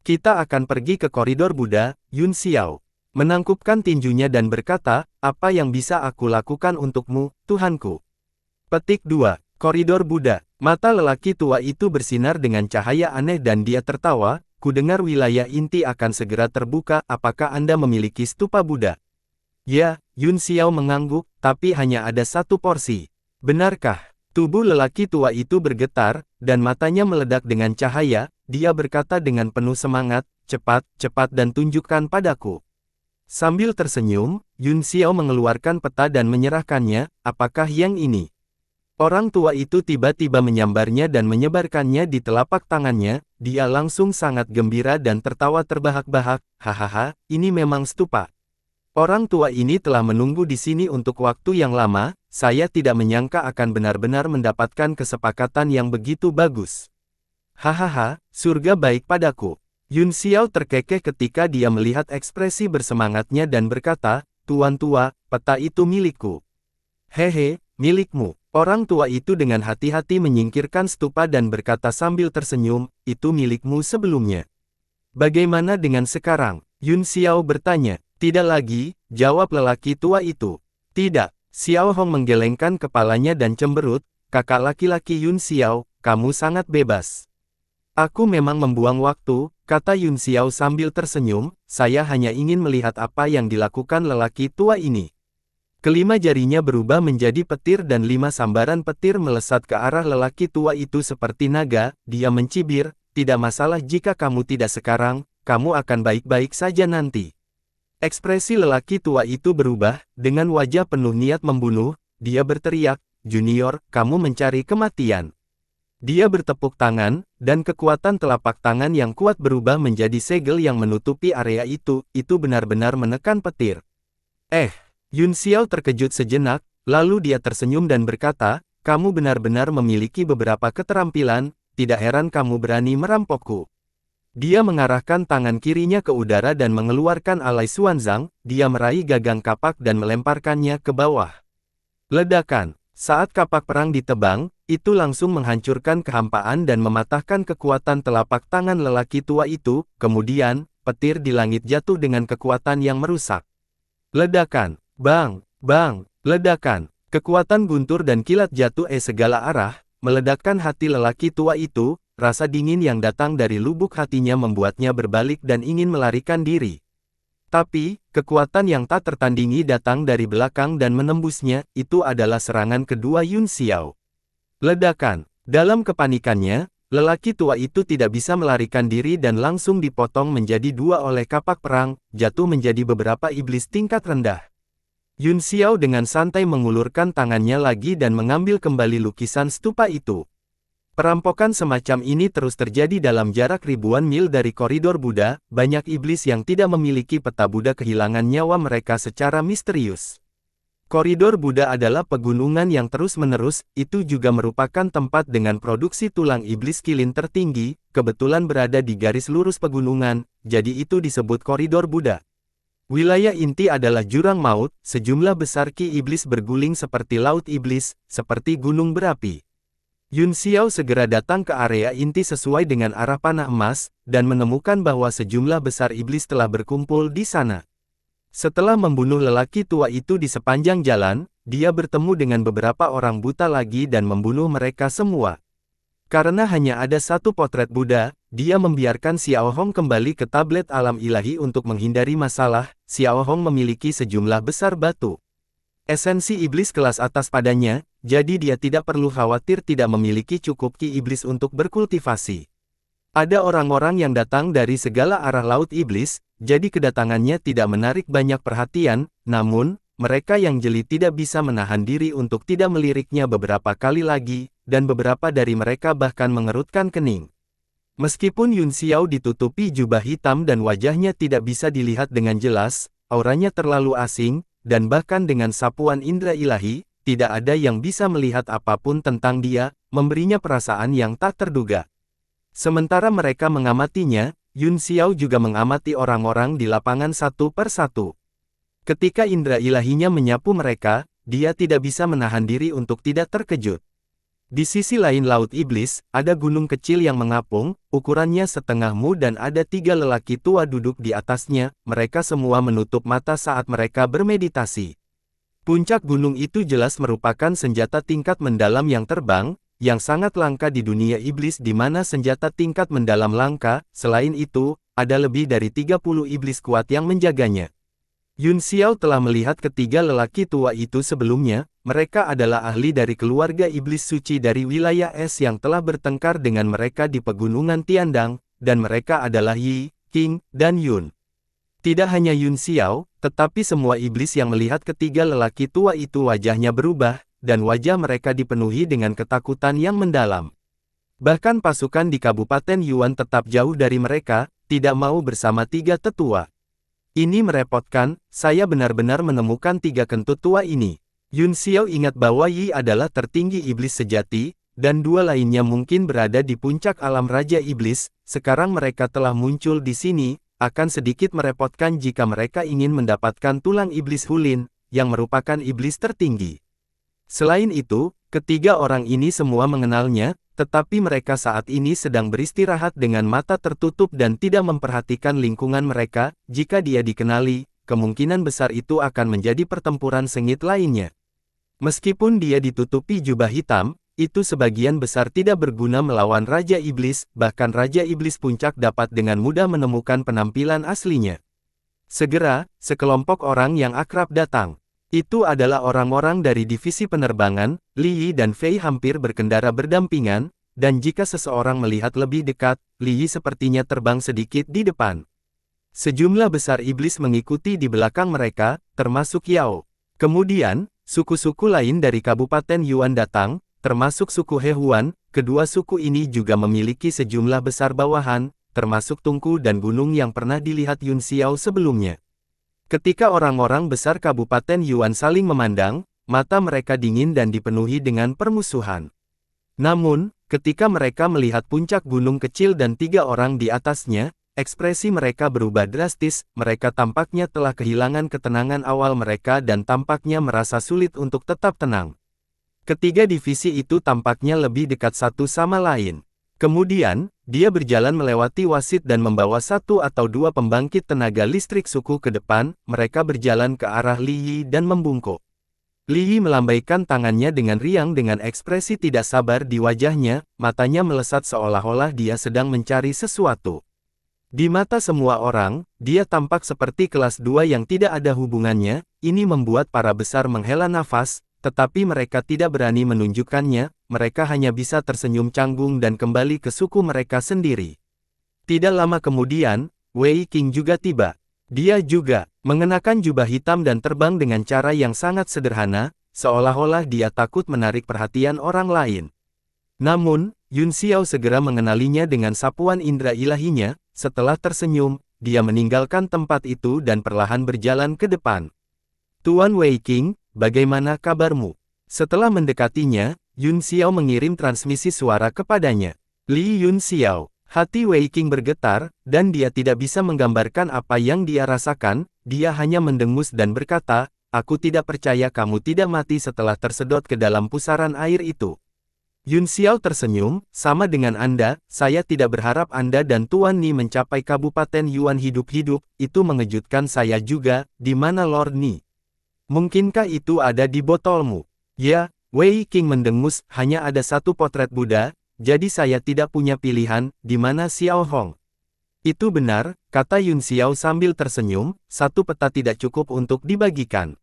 Kita akan pergi ke koridor Buddha, Yun Xiao menangkupkan tinjunya dan berkata, apa yang bisa aku lakukan untukmu, Tuhanku? Petik 2. Koridor Buddha. Mata lelaki tua itu bersinar dengan cahaya aneh dan dia tertawa, ku dengar wilayah inti akan segera terbuka, apakah Anda memiliki stupa Buddha? Ya, Yun Xiao mengangguk, tapi hanya ada satu porsi. Benarkah? Tubuh lelaki tua itu bergetar, dan matanya meledak dengan cahaya, dia berkata dengan penuh semangat, cepat, cepat dan tunjukkan padaku. Sambil tersenyum, Yun Xiao mengeluarkan peta dan menyerahkannya, apakah yang ini? Orang tua itu tiba-tiba menyambarnya dan menyebarkannya di telapak tangannya, dia langsung sangat gembira dan tertawa terbahak-bahak, hahaha, ini memang stupa. Orang tua ini telah menunggu di sini untuk waktu yang lama, saya tidak menyangka akan benar-benar mendapatkan kesepakatan yang begitu bagus. Hahaha, surga baik padaku. Yun Xiao terkekeh ketika dia melihat ekspresi bersemangatnya dan berkata, Tuan tua, peta itu milikku. Hehe, milikmu. Orang tua itu dengan hati-hati menyingkirkan stupa dan berkata sambil tersenyum, itu milikmu sebelumnya. Bagaimana dengan sekarang? Yun Xiao bertanya. Tidak lagi, jawab lelaki tua itu. Tidak, Xiao Hong menggelengkan kepalanya dan cemberut, kakak laki-laki Yun Xiao, kamu sangat bebas. Aku memang membuang waktu, kata Yun Xiao sambil tersenyum, saya hanya ingin melihat apa yang dilakukan lelaki tua ini. Kelima jarinya berubah menjadi petir dan 5 sambaran petir melesat ke arah lelaki tua itu seperti naga, dia mencibir, tidak masalah jika kamu tidak sekarang, kamu akan baik-baik saja nanti. Ekspresi lelaki tua itu berubah, dengan wajah penuh niat membunuh, dia berteriak, Junior, kamu mencari kematian. Dia bertepuk tangan, dan kekuatan telapak tangan yang kuat berubah menjadi segel yang menutupi area itu benar-benar menekan petir. Yun Xiao terkejut sejenak, lalu dia tersenyum dan berkata, kamu benar-benar memiliki beberapa keterampilan, tidak heran kamu berani merampokku. Dia mengarahkan tangan kirinya ke udara dan mengeluarkan alai Xuanzang, dia meraih gagang kapak dan melemparkannya ke bawah. Ledakan, Saat kapak perang ditebang, itu langsung menghancurkan kehampaan dan mematahkan kekuatan telapak tangan lelaki tua itu. Kemudian, petir di langit jatuh dengan kekuatan yang merusak. Ledakan, bang, bang, ledakan. Kekuatan guntur dan kilat jatuh segala arah, meledakkan hati lelaki tua itu. Rasa dingin yang datang dari lubuk hatinya membuatnya berbalik dan ingin melarikan diri. Tapi, kekuatan yang tak tertandingi datang dari belakang dan menembusnya. Itu adalah serangan kedua Yun Xiao. Ledakan. Dalam kepanikannya, lelaki tua itu tidak bisa melarikan diri dan langsung dipotong menjadi dua oleh kapak perang, jatuh menjadi beberapa iblis tingkat rendah. Yun Xiao dengan santai mengulurkan tangannya lagi dan mengambil kembali lukisan stupa itu. Perampokan semacam ini terus terjadi dalam jarak ribuan mil dari koridor Buddha. Banyak iblis yang tidak memiliki peta Buddha kehilangan nyawa mereka secara misterius. Koridor Buddha adalah pegunungan yang terus-menerus, itu juga merupakan tempat dengan produksi tulang iblis kilin tertinggi, kebetulan berada di garis lurus pegunungan, jadi itu disebut koridor Buddha. Wilayah inti adalah jurang maut, sejumlah besar ki iblis berguling seperti laut iblis, seperti gunung berapi. Yun Xiao segera datang ke area inti sesuai dengan arah panah emas, dan menemukan bahwa sejumlah besar iblis telah berkumpul di sana. Setelah membunuh lelaki tua itu di sepanjang jalan, dia bertemu dengan beberapa orang buta lagi dan membunuh mereka semua. Karena hanya ada satu potret Buddha, dia membiarkan Xiao Hong kembali ke tablet alam ilahi untuk menghindari masalah. Xiao Hong memiliki sejumlah besar batu esensi iblis kelas atas padanya, jadi dia tidak perlu khawatir tidak memiliki cukup ki iblis untuk berkultivasi. Ada orang-orang yang datang dari segala arah laut iblis, jadi kedatangannya tidak menarik banyak perhatian, namun, mereka yang jeli tidak bisa menahan diri untuk tidak meliriknya beberapa kali lagi, dan beberapa dari mereka bahkan mengerutkan kening. Meskipun Yun Xiao ditutupi jubah hitam dan wajahnya tidak bisa dilihat dengan jelas, auranya terlalu asing, dan bahkan dengan sapuan indera ilahi, tidak ada yang bisa melihat apapun tentang dia, memberinya perasaan yang tak terduga. Sementara mereka mengamatinya, Yun Xiao juga mengamati orang-orang di lapangan satu per satu. Ketika indera ilahinya menyapu mereka, dia tidak bisa menahan diri untuk tidak terkejut. Di sisi lain laut iblis, ada gunung kecil yang mengapung, ukurannya setengah mu dan ada 3 lelaki tua duduk di atasnya, mereka semua menutup mata saat mereka bermeditasi. Puncak gunung itu jelas merupakan senjata tingkat mendalam yang terbang, yang sangat langka di dunia iblis di mana senjata tingkat mendalam langka. Selain itu, ada lebih dari 30 iblis kuat yang menjaganya. Yun Xiao telah melihat ketiga lelaki tua itu sebelumnya, mereka adalah ahli dari keluarga iblis suci dari wilayah es yang telah bertengkar dengan mereka di pegunungan Tiandang, dan mereka adalah Yi, Qing, dan Yun. Tidak hanya Yun Xiao, tetapi semua iblis yang melihat ketiga lelaki tua itu wajahnya berubah, dan wajah mereka dipenuhi dengan ketakutan yang mendalam. Bahkan pasukan di Kabupaten Yuan tetap jauh dari mereka, tidak mau bersama 3 tetua. Ini merepotkan, saya benar-benar menemukan 3 kentut tua ini. Yun Xiao ingat bahwa Yi adalah tertinggi iblis sejati, dan 2 lainnya mungkin berada di puncak alam Raja Iblis. Sekarang mereka telah muncul di sini, akan sedikit merepotkan jika mereka ingin mendapatkan tulang iblis Hulin, yang merupakan iblis tertinggi. Selain itu, ketiga orang ini semua mengenalnya, tetapi mereka saat ini sedang beristirahat dengan mata tertutup dan tidak memperhatikan lingkungan mereka. Jika dia dikenali, kemungkinan besar itu akan menjadi pertempuran sengit lainnya. Meskipun dia ditutupi jubah hitam, itu sebagian besar tidak berguna melawan Raja Iblis, bahkan Raja Iblis Puncak dapat dengan mudah menemukan penampilan aslinya. Segera, sekelompok orang yang akrab datang. Itu adalah orang-orang dari divisi penerbangan. Li Yi dan Fei hampir berkendara berdampingan, dan jika seseorang melihat lebih dekat, Li Yi sepertinya terbang sedikit di depan. Sejumlah besar iblis mengikuti di belakang mereka, termasuk Yao. Kemudian, suku-suku lain dari Kabupaten Yuan datang, termasuk suku He Huan. Kedua suku ini juga memiliki sejumlah besar bawahan, termasuk Tungku dan gunung yang pernah dilihat Yun Xiao sebelumnya. Ketika orang-orang besar Kabupaten Yuan saling memandang, mata mereka dingin dan dipenuhi dengan permusuhan. Namun, ketika mereka melihat puncak gunung kecil dan 3 orang di atasnya, ekspresi mereka berubah drastis. Mereka tampaknya telah kehilangan ketenangan awal mereka dan tampaknya merasa sulit untuk tetap tenang. Ketiga divisi itu tampaknya lebih dekat satu sama lain. Kemudian, dia berjalan melewati wasit dan membawa satu atau dua pembangkit tenaga listrik suku ke depan. Mereka berjalan ke arah Li Yi dan membungkuk. Li Yi melambaikan tangannya dengan riang dengan ekspresi tidak sabar di wajahnya, matanya melesat seolah-olah dia sedang mencari sesuatu. Di mata semua orang, dia tampak seperti kelas 2 yang tidak ada hubungannya. Ini membuat para besar menghela nafas, tetapi mereka tidak berani menunjukkannya. Mereka hanya bisa tersenyum canggung dan kembali ke suku mereka sendiri. Tidak lama kemudian, Wei Qing juga tiba. Dia juga mengenakan jubah hitam dan terbang dengan cara yang sangat sederhana, seolah-olah dia takut menarik perhatian orang lain. Namun, Yun Xiao segera mengenalinya dengan sapuan indera ilahinya. Setelah tersenyum, dia meninggalkan tempat itu dan perlahan berjalan ke depan. Tuan Wei Qing, bagaimana kabarmu? Setelah mendekatinya, Yun Xiao mengirim transmisi suara kepadanya. Li Yun Xiao, hati Wei Qing bergetar, dan dia tidak bisa menggambarkan apa yang dia rasakan. Dia hanya mendengus dan berkata, aku tidak percaya kamu tidak mati setelah tersedot ke dalam pusaran air itu. Yun Xiao tersenyum, sama dengan Anda, saya tidak berharap Anda dan Tuan Ni mencapai Kabupaten Yuan hidup-hidup, itu mengejutkan saya juga, di mana Lord Ni? Mungkinkah itu ada di botolmu? Ya, Wei Qing mendengus, hanya ada satu potret Buddha, jadi saya tidak punya pilihan, di mana Xiao Hong? Itu benar, kata Yun Xiao sambil tersenyum, satu peta tidak cukup untuk dibagikan.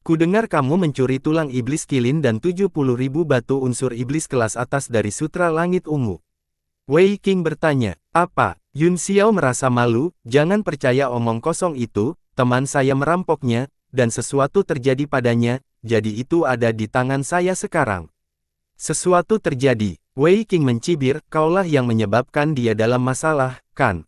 Kudengar kamu mencuri tulang iblis kilin dan 70.000 batu unsur iblis kelas atas dari Sutra Langit Ungu. Wei Qing bertanya, apa? Yun Xiao merasa malu, jangan percaya omong kosong itu, teman saya merampoknya, dan sesuatu terjadi padanya, jadi itu ada di tangan saya sekarang. Sesuatu terjadi, Wei Qing mencibir, kaulah yang menyebabkan dia dalam masalah, kan?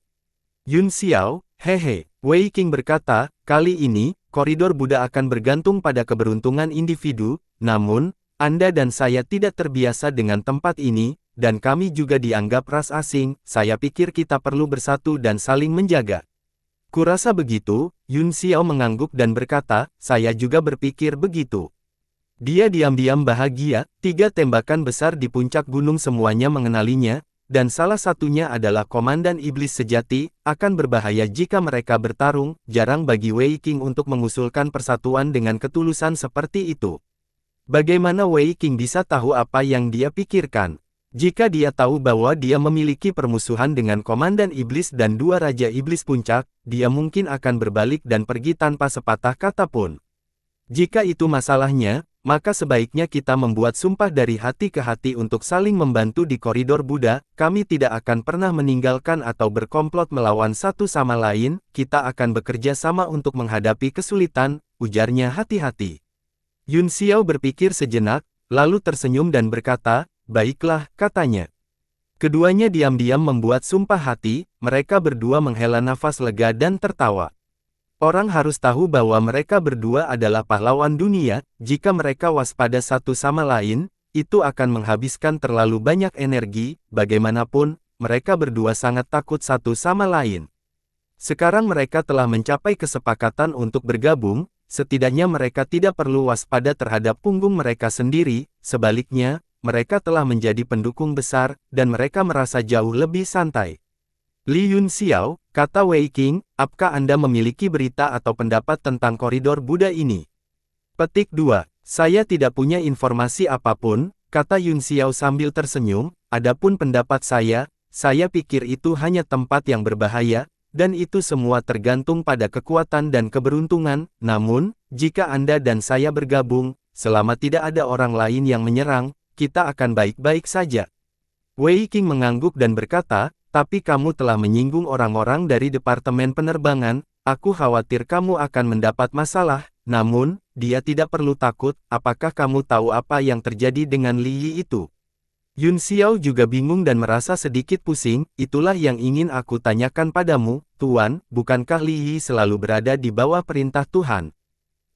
Yun Xiao, hehe, Wei Qing berkata, kali ini, koridor Buddha akan bergantung pada keberuntungan individu, namun, Anda dan saya tidak terbiasa dengan tempat ini, dan kami juga dianggap ras asing, saya pikir kita perlu bersatu dan saling menjaga. Kurasa begitu, Yun Xiao mengangguk dan berkata, saya juga berpikir begitu. Dia diam-diam bahagia, 3 tembakan besar di puncak gunung semuanya mengenalinya, dan salah satunya adalah Komandan Iblis Sejati, akan berbahaya jika mereka bertarung. Jarang bagi Wei Qing untuk mengusulkan persatuan dengan ketulusan seperti itu. Bagaimana Wei Qing bisa tahu apa yang dia pikirkan? Jika dia tahu bahwa dia memiliki permusuhan dengan Komandan Iblis dan 2 Raja Iblis Puncak, dia mungkin akan berbalik dan pergi tanpa sepatah kata pun. Jika itu masalahnya, maka sebaiknya kita membuat sumpah dari hati ke hati untuk saling membantu di koridor Buddha. Kami tidak akan pernah meninggalkan atau berkomplot melawan satu sama lain, kita akan bekerja sama untuk menghadapi kesulitan, ujarnya hati-hati. Yun Xiao berpikir sejenak, lalu tersenyum dan berkata, baiklah, katanya. Keduanya diam-diam membuat sumpah hati, mereka berdua menghela nafas lega dan tertawa. Orang harus tahu bahwa mereka berdua adalah pahlawan dunia. Jika mereka waspada satu sama lain, itu akan menghabiskan terlalu banyak energi. Bagaimanapun, mereka berdua sangat takut satu sama lain. Sekarang mereka telah mencapai kesepakatan untuk bergabung, setidaknya mereka tidak perlu waspada terhadap punggung mereka sendiri. Sebaliknya, mereka telah menjadi pendukung besar, dan mereka merasa jauh lebih santai. Li Yun Xiao, kata Wei Qing, apakah Anda memiliki berita atau pendapat tentang koridor Buddha ini? Petik 2. Saya tidak punya informasi apapun, kata Yun Xiao sambil tersenyum, adapun pendapat saya pikir itu hanya tempat yang berbahaya, dan itu semua tergantung pada kekuatan dan keberuntungan. Namun, jika Anda dan saya bergabung, selama tidak ada orang lain yang menyerang, kita akan baik-baik saja. Wei Qing mengangguk dan berkata, tapi kamu telah menyinggung orang-orang dari Departemen Penerbangan, aku khawatir kamu akan mendapat masalah. Namun, dia tidak perlu takut, apakah kamu tahu apa yang terjadi dengan Li Yi itu? Yun Xiao juga bingung dan merasa sedikit pusing, itulah yang ingin aku tanyakan padamu, Tuan, bukankah Li Yi selalu berada di bawah perintah Tuhan?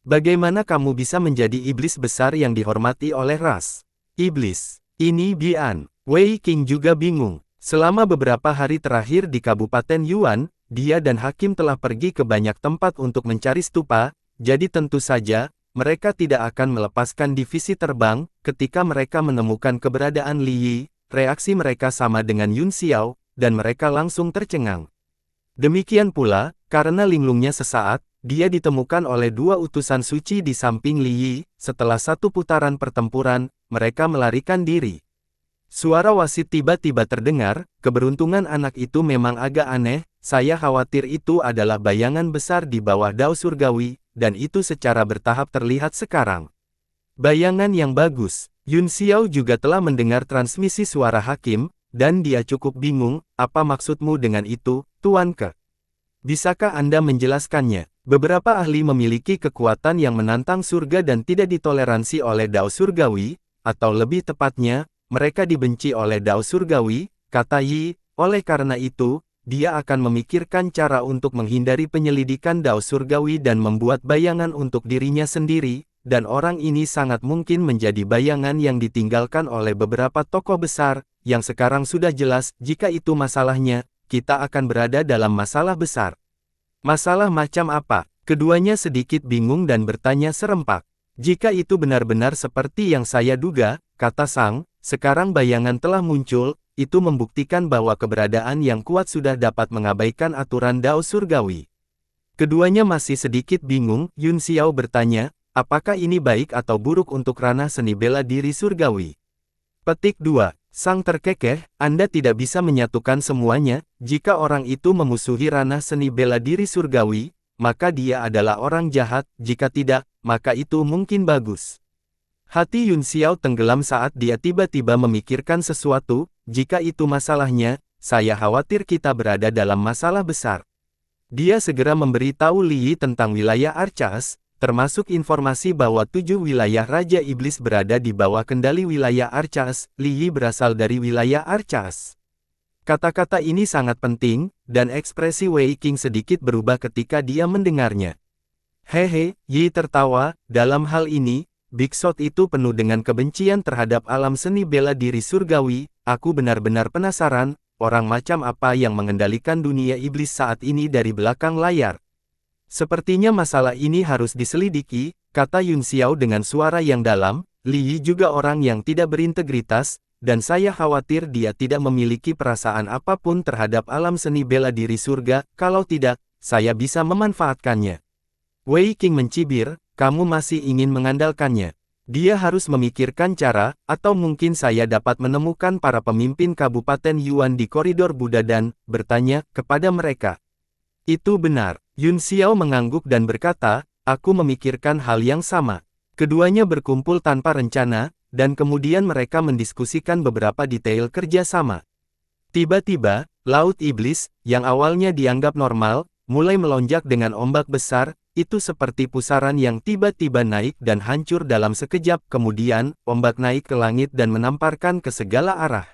Bagaimana kamu bisa menjadi iblis besar yang dihormati oleh ras iblis? Ini Bian. Wei Qing juga bingung. Selama beberapa hari terakhir di Kabupaten Yuan, dia dan Hakim telah pergi ke banyak tempat untuk mencari stupa, jadi tentu saja, mereka tidak akan melepaskan divisi terbang. Ketika mereka menemukan keberadaan Li Yi, reaksi mereka sama dengan Yun Xiao, dan mereka langsung tercengang. Demikian pula, karena linglungnya sesaat, dia ditemukan oleh dua utusan suci di samping Li Yi. Setelah satu putaran pertempuran, mereka melarikan diri. Suara wasit tiba-tiba terdengar, keberuntungan anak itu memang agak aneh, saya khawatir itu adalah bayangan besar di bawah Dao Surgawi, dan itu secara bertahap terlihat sekarang. Bayangan yang bagus. Yun Xiao juga telah mendengar transmisi suara hakim, dan dia cukup bingung, apa maksudmu dengan itu, Tuan Ke? Bisakah Anda menjelaskannya? Beberapa ahli memiliki kekuatan yang menantang surga dan tidak ditoleransi oleh Dao Surgawi, atau lebih tepatnya, mereka dibenci oleh Dao Surgawi, kata Yi. Oleh karena itu, dia akan memikirkan cara untuk menghindari penyelidikan Dao Surgawi dan membuat bayangan untuk dirinya sendiri, dan orang ini sangat mungkin menjadi bayangan yang ditinggalkan oleh beberapa tokoh besar, yang sekarang sudah jelas, jika itu masalahnya, kita akan berada dalam masalah besar. Masalah macam apa? Keduanya sedikit bingung dan bertanya serempak. Jika itu benar-benar seperti yang saya duga, kata Sang, sekarang bayangan telah muncul, itu membuktikan bahwa keberadaan yang kuat sudah dapat mengabaikan aturan Dao Surgawi. Keduanya masih sedikit bingung. Yun Xiao bertanya, apakah ini baik atau buruk untuk ranah seni bela diri surgawi? Petik 2. Sang terkekeh, Anda tidak bisa menyatukan semuanya. Jika orang itu memusuhi ranah seni bela diri surgawi, maka dia adalah orang jahat. Jika tidak, maka itu mungkin bagus. Hati Yun Xiao tenggelam saat dia tiba-tiba memikirkan sesuatu. Jika itu masalahnya, saya khawatir kita berada dalam masalah besar. Dia segera memberitahu Li Yi tentang wilayah Archas, termasuk informasi bahwa 7 wilayah Raja Iblis berada di bawah kendali wilayah Archas. Li Yi berasal dari wilayah Archas. Kata-kata ini sangat penting, dan ekspresi Wei Qing sedikit berubah ketika dia mendengarnya. Hehe, Yi tertawa, dalam hal ini, Big Shot itu penuh dengan kebencian terhadap alam seni bela diri surgawi. Aku benar-benar penasaran, orang macam apa yang mengendalikan dunia iblis saat ini dari belakang layar. Sepertinya masalah ini harus diselidiki, kata Yun Xiao dengan suara yang dalam. Li Yi juga orang yang tidak berintegritas, dan saya khawatir dia tidak memiliki perasaan apapun terhadap alam seni bela diri surga. Kalau tidak, saya bisa memanfaatkannya. Wei Qing mencibir, kamu masih ingin mengandalkannya. Dia harus memikirkan cara, atau mungkin saya dapat menemukan para pemimpin Kabupaten Yuan di koridor Buddha dan bertanya kepada mereka. Itu benar. Yun Xiao mengangguk dan berkata, aku memikirkan hal yang sama. Keduanya berkumpul tanpa rencana, dan kemudian mereka mendiskusikan beberapa detail kerjasama. Tiba-tiba, Laut Iblis, yang awalnya dianggap normal, mulai melonjak dengan ombak besar. Itu seperti pusaran yang tiba-tiba naik dan hancur dalam sekejap. Kemudian, ombak naik ke langit dan menamparkan ke segala arah.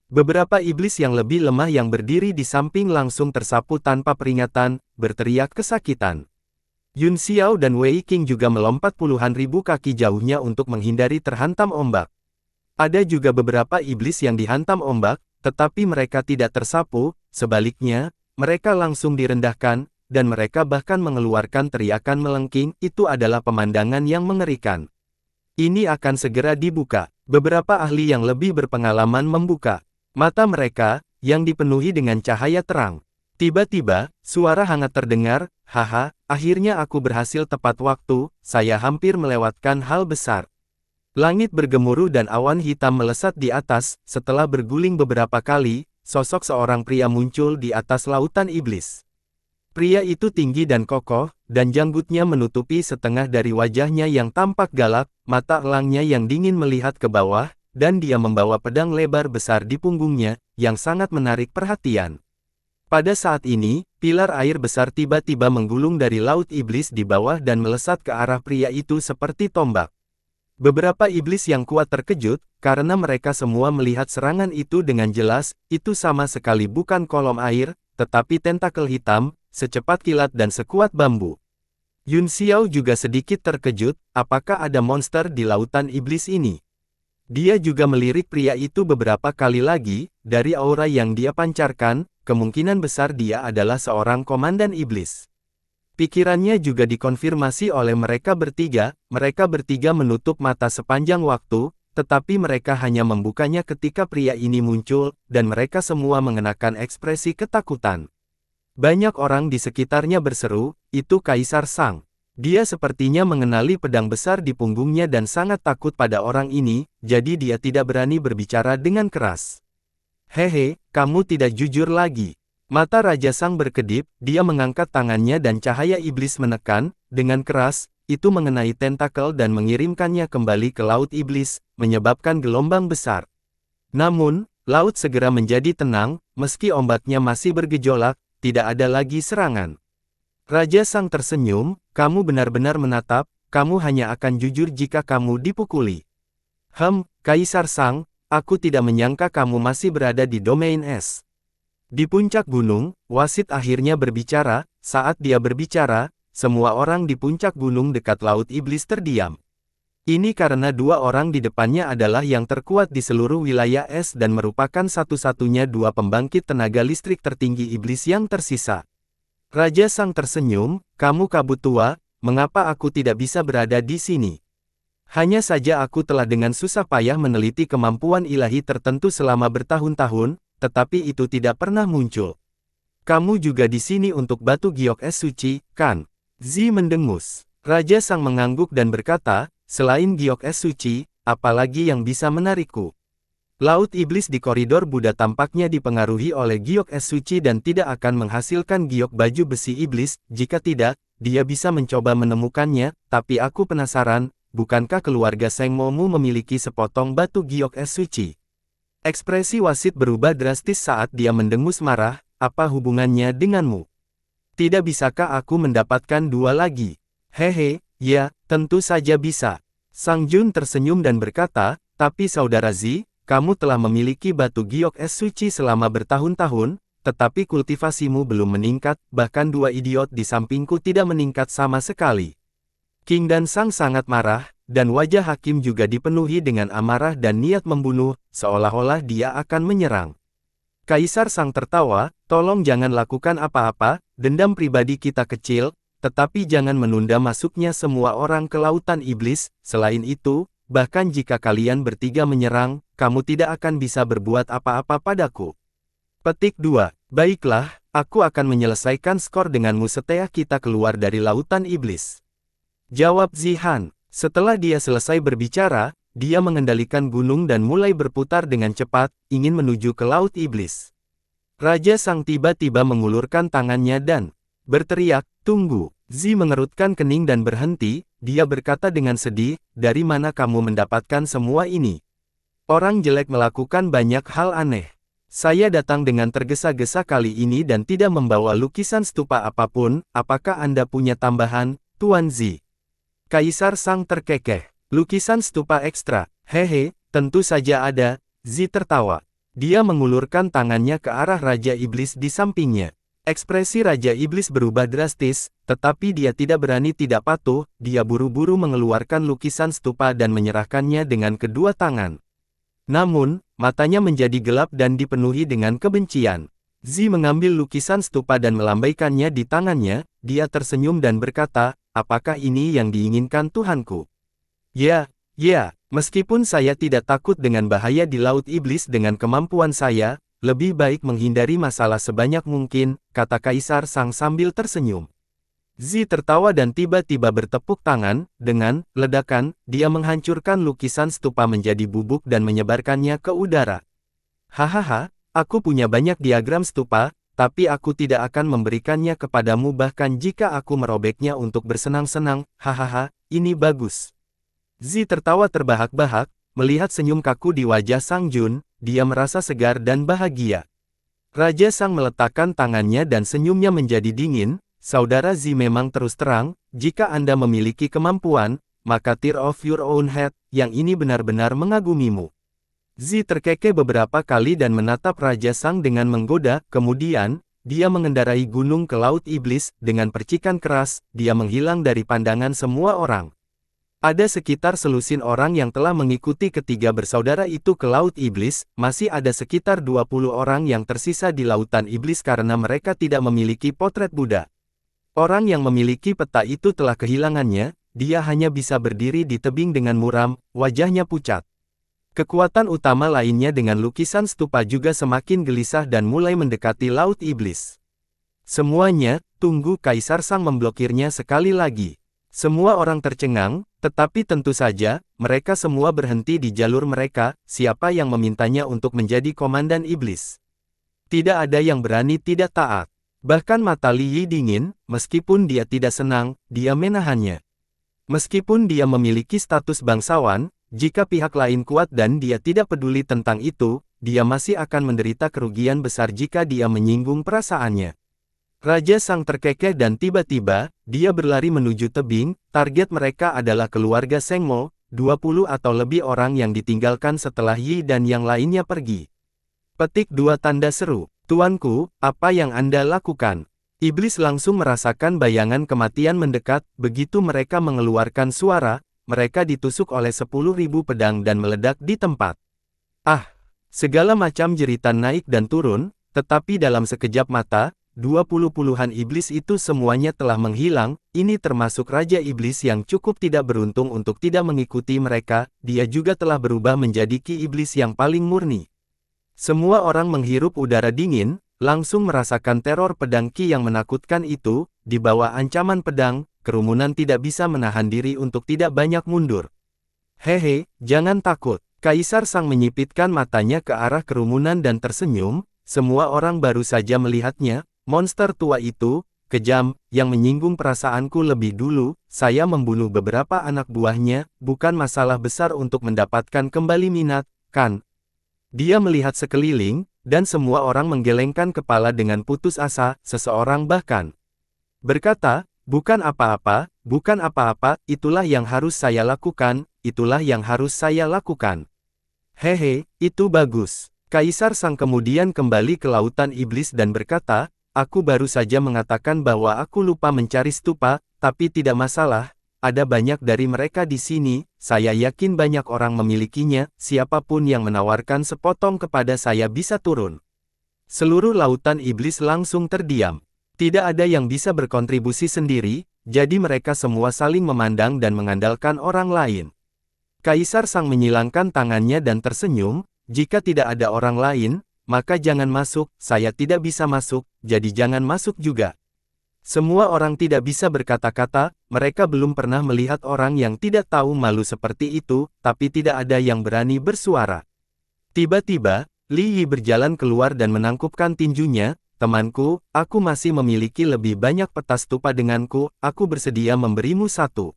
Beberapa iblis yang lebih lemah yang berdiri di samping langsung tersapu tanpa peringatan, berteriak kesakitan. Yun Xiao dan Wei Qing juga melompat puluhan ribu kaki jauhnya untuk menghindari terhantam ombak. Ada juga beberapa iblis yang dihantam ombak, tetapi mereka tidak tersapu. Sebaliknya, mereka langsung direndahkan, dan mereka bahkan mengeluarkan teriakan melengking. Itu adalah pemandangan yang mengerikan. Ini akan segera dibuka. Beberapa ahli yang lebih berpengalaman membuka mata mereka, yang dipenuhi dengan cahaya terang. Tiba-tiba, suara hangat terdengar, haha, akhirnya aku berhasil tepat waktu, saya hampir melewatkan hal besar. Langit bergemuruh dan awan hitam melesat di atas. Setelah berguling beberapa kali, sosok seorang pria muncul di atas lautan iblis. Pria itu tinggi dan kokoh, dan janggutnya menutupi setengah dari wajahnya yang tampak galak, mata elangnya yang dingin melihat ke bawah, dan dia membawa pedang lebar besar di punggungnya, yang sangat menarik perhatian. Pada saat ini, pilar air besar tiba-tiba menggulung dari laut iblis di bawah dan melesat ke arah pria itu seperti tombak. Beberapa iblis yang kuat terkejut, karena mereka semua melihat serangan itu dengan jelas. Itu sama sekali bukan kolom air, tetapi tentakel hitam, secepat kilat dan sekuat bambu. Yun Xiao juga sedikit terkejut, apakah ada monster di lautan iblis ini? Dia juga melirik pria itu beberapa kali lagi. Dari aura yang dia pancarkan, kemungkinan besar dia adalah seorang komandan iblis. Pikirannya juga dikonfirmasi oleh mereka bertiga menutup mata sepanjang waktu, tetapi mereka hanya membukanya ketika pria ini muncul, dan mereka semua mengenakan ekspresi ketakutan. Banyak orang di sekitarnya berseru, "Itu Kaisar Sang." Dia sepertinya mengenali pedang besar di punggungnya dan sangat takut pada orang ini, jadi dia tidak berani berbicara dengan keras. "Hehe, kamu tidak jujur lagi." Mata Raja Sang berkedip, dia mengangkat tangannya dan cahaya iblis menekan, dengan keras, itu mengenai tentakel dan mengirimkannya kembali ke Laut Iblis, menyebabkan gelombang besar. Namun, laut segera menjadi tenang, meski ombaknya masih bergejolak, tidak ada lagi serangan. Raja Sang tersenyum, "Kamu benar-benar menatap, kamu hanya akan jujur jika kamu dipukuli." Kaisar Sang, aku tidak menyangka kamu masih berada di domain es. Di puncak gunung, wasit akhirnya berbicara. Saat dia berbicara, semua orang di puncak gunung dekat Laut Iblis terdiam. Ini karena dua orang di depannya adalah yang terkuat di seluruh wilayah es dan merupakan satu-satunya dua pembangkit tenaga listrik tertinggi iblis yang tersisa. Raja Sang tersenyum, "Kamu kabut tua, mengapa aku tidak bisa berada di sini? Hanya saja aku telah dengan susah payah meneliti kemampuan ilahi tertentu selama bertahun-tahun, tetapi itu tidak pernah muncul. Kamu juga di sini untuk batu giok es suci, kan?" Zi mendengus. Raja Sang mengangguk dan berkata, "Selain giok es suci, apalagi yang bisa menarikku?" Laut Iblis di koridor Buddha tampaknya dipengaruhi oleh giok es suci dan tidak akan menghasilkan giok baju besi iblis. Jika tidak, dia bisa mencoba menemukannya, tapi aku penasaran, bukankah keluarga Seng Momu memiliki sepotong batu giok es suci? Ekspresi wasit berubah drastis saat dia mendengus marah, "Apa hubungannya denganmu? Tidak bisakah aku mendapatkan dua lagi?" "Hehe, ya, tentu saja bisa." Sang Jun tersenyum dan berkata, "Tapi saudara Zi, kamu telah memiliki batu giok es suci selama bertahun-tahun, tetapi kultivasimu belum meningkat, bahkan dua idiot di sampingku tidak meningkat sama sekali." King dan Sang sangat marah, dan wajah hakim juga dipenuhi dengan amarah dan niat membunuh, seolah-olah dia akan menyerang. Kaisar Sang tertawa, "Tolong jangan lakukan apa-apa, dendam pribadi kita kecil, tetapi jangan menunda masuknya semua orang ke lautan iblis. Selain itu, bahkan jika kalian bertiga menyerang, kamu tidak akan bisa berbuat apa-apa padaku." Petik 2. Baiklah, aku akan menyelesaikan skor denganmu setelah kita keluar dari lautan iblis. Jawab Zihan. Setelah dia selesai berbicara, dia mengendalikan gunung dan mulai berputar dengan cepat, ingin menuju ke Laut Iblis. Raja Sang tiba-tiba mengulurkan tangannya dan berteriak, "Tunggu!" Zi mengerutkan kening dan berhenti, dia berkata dengan sedih, "Dari mana kamu mendapatkan semua ini? Orang jelek melakukan banyak hal aneh. Saya datang dengan tergesa-gesa kali ini dan tidak membawa lukisan stupa apapun, apakah Anda punya tambahan, Tuan Zi?" Kaisar Sang terkekeh. "Lukisan stupa ekstra? Hehe, tentu saja ada." Zi tertawa. Dia mengulurkan tangannya ke arah Raja Iblis di sampingnya. Ekspresi Raja Iblis berubah drastis, tetapi dia tidak berani tidak patuh. Dia buru-buru mengeluarkan lukisan stupa dan menyerahkannya dengan kedua tangan. Namun, matanya menjadi gelap dan dipenuhi dengan kebencian. Zi mengambil lukisan stupa dan melambaikannya di tangannya. Dia tersenyum dan berkata, "Apakah ini yang diinginkan Tuhanku?" Ya, meskipun saya tidak takut dengan bahaya di Laut Iblis dengan kemampuan saya, lebih baik menghindari masalah sebanyak mungkin, kata Kaisar Sang sambil tersenyum. Zi tertawa dan tiba-tiba bertepuk tangan, dengan ledakan, dia menghancurkan lukisan stupa menjadi bubuk dan menyebarkannya ke udara. "Hahaha, aku punya banyak diagram stupa, tapi aku tidak akan memberikannya kepadamu bahkan jika aku merobeknya untuk bersenang-senang, hahaha, ini bagus." Zi tertawa terbahak-bahak, melihat senyum kaku di wajah Sang Jun, dia merasa segar dan bahagia. Raja Sang meletakkan tangannya dan senyumnya menjadi dingin, "Saudara Zi memang terus terang, jika Anda memiliki kemampuan, maka tear off your own head, yang ini benar-benar mengagumimu." Zi terkekeh beberapa kali dan menatap Raja Sang dengan menggoda, kemudian, dia mengendarai gunung ke Laut Iblis, dengan percikan keras, dia menghilang dari pandangan semua orang. Ada sekitar selusin orang yang telah mengikuti ketiga bersaudara itu ke Laut Iblis, masih ada sekitar 20 orang yang tersisa di Lautan Iblis karena mereka tidak memiliki potret Buddha. Orang yang memiliki peta itu telah kehilangannya, dia hanya bisa berdiri di tebing dengan muram, wajahnya pucat. Kekuatan utama lainnya dengan lukisan stupa juga semakin gelisah dan mulai mendekati Laut Iblis. Semuanya, tunggu, Kaisar Sang memblokirnya sekali lagi. Semua orang tercengang, tetapi tentu saja, mereka semua berhenti di jalur mereka, siapa yang memintanya untuk menjadi komandan iblis. Tidak ada yang berani tidak taat. Bahkan mata Li Yi dingin, meskipun dia tidak senang, dia menahannya. Meskipun dia memiliki status bangsawan, jika pihak lain kuat dan dia tidak peduli tentang itu, dia masih akan menderita kerugian besar jika dia menyinggung perasaannya. Raja Sang terkekeh dan tiba-tiba, dia berlari menuju tebing, target mereka adalah keluarga Seng Mo, 20 atau lebih orang yang ditinggalkan setelah Yi dan yang lainnya pergi. Petik 2 tanda seru. Tuanku, apa yang Anda lakukan? Iblis langsung merasakan bayangan kematian mendekat, begitu mereka mengeluarkan suara, mereka ditusuk oleh 10.000 pedang dan meledak di tempat. Ah! Segala macam jeritan naik dan turun, tetapi dalam sekejap mata, 20 puluhan iblis itu semuanya telah menghilang, ini termasuk Raja Iblis yang cukup tidak beruntung untuk tidak mengikuti mereka, dia juga telah berubah menjadi Ki Iblis yang paling murni. Semua orang menghirup udara dingin, langsung merasakan teror pedang Ki yang menakutkan itu, di bawah ancaman pedang, kerumunan tidak bisa menahan diri untuk tidak banyak mundur. Hehe, jangan takut. Kaisar Sang menyipitkan matanya ke arah kerumunan dan tersenyum, semua orang baru saja melihatnya, monster tua itu, kejam, yang menyinggung perasaanku lebih dulu, saya membunuh beberapa anak buahnya, bukan masalah besar untuk mendapatkan kembali minat, kan? Dia melihat sekeliling, dan semua orang menggelengkan kepala dengan putus asa, seseorang bahkan berkata, bukan apa-apa, itulah yang harus saya lakukan, itulah yang harus saya lakukan. Hehe, itu bagus. Kaisar Sang kemudian kembali ke lautan iblis dan berkata, aku baru saja mengatakan bahwa aku lupa mencari stupa, tapi tidak masalah. Ada banyak dari mereka di sini, saya yakin banyak orang memilikinya, siapapun yang menawarkan sepotong kepada saya bisa turun. Seluruh lautan iblis langsung terdiam. Tidak ada yang bisa berkontribusi sendiri, jadi mereka semua saling memandang dan mengandalkan orang lain. Kaisar Sang menyilangkan tangannya dan tersenyum, jika tidak ada orang lain, maka jangan masuk, saya tidak bisa masuk, jadi jangan masuk juga. Semua orang tidak bisa berkata-kata, mereka belum pernah melihat orang yang tidak tahu malu seperti itu, tapi tidak ada yang berani bersuara. Tiba-tiba, Li Yi berjalan keluar dan menangkupkan tinjunya, temanku, aku masih memiliki lebih banyak peta stupa denganku, aku bersedia memberimu satu.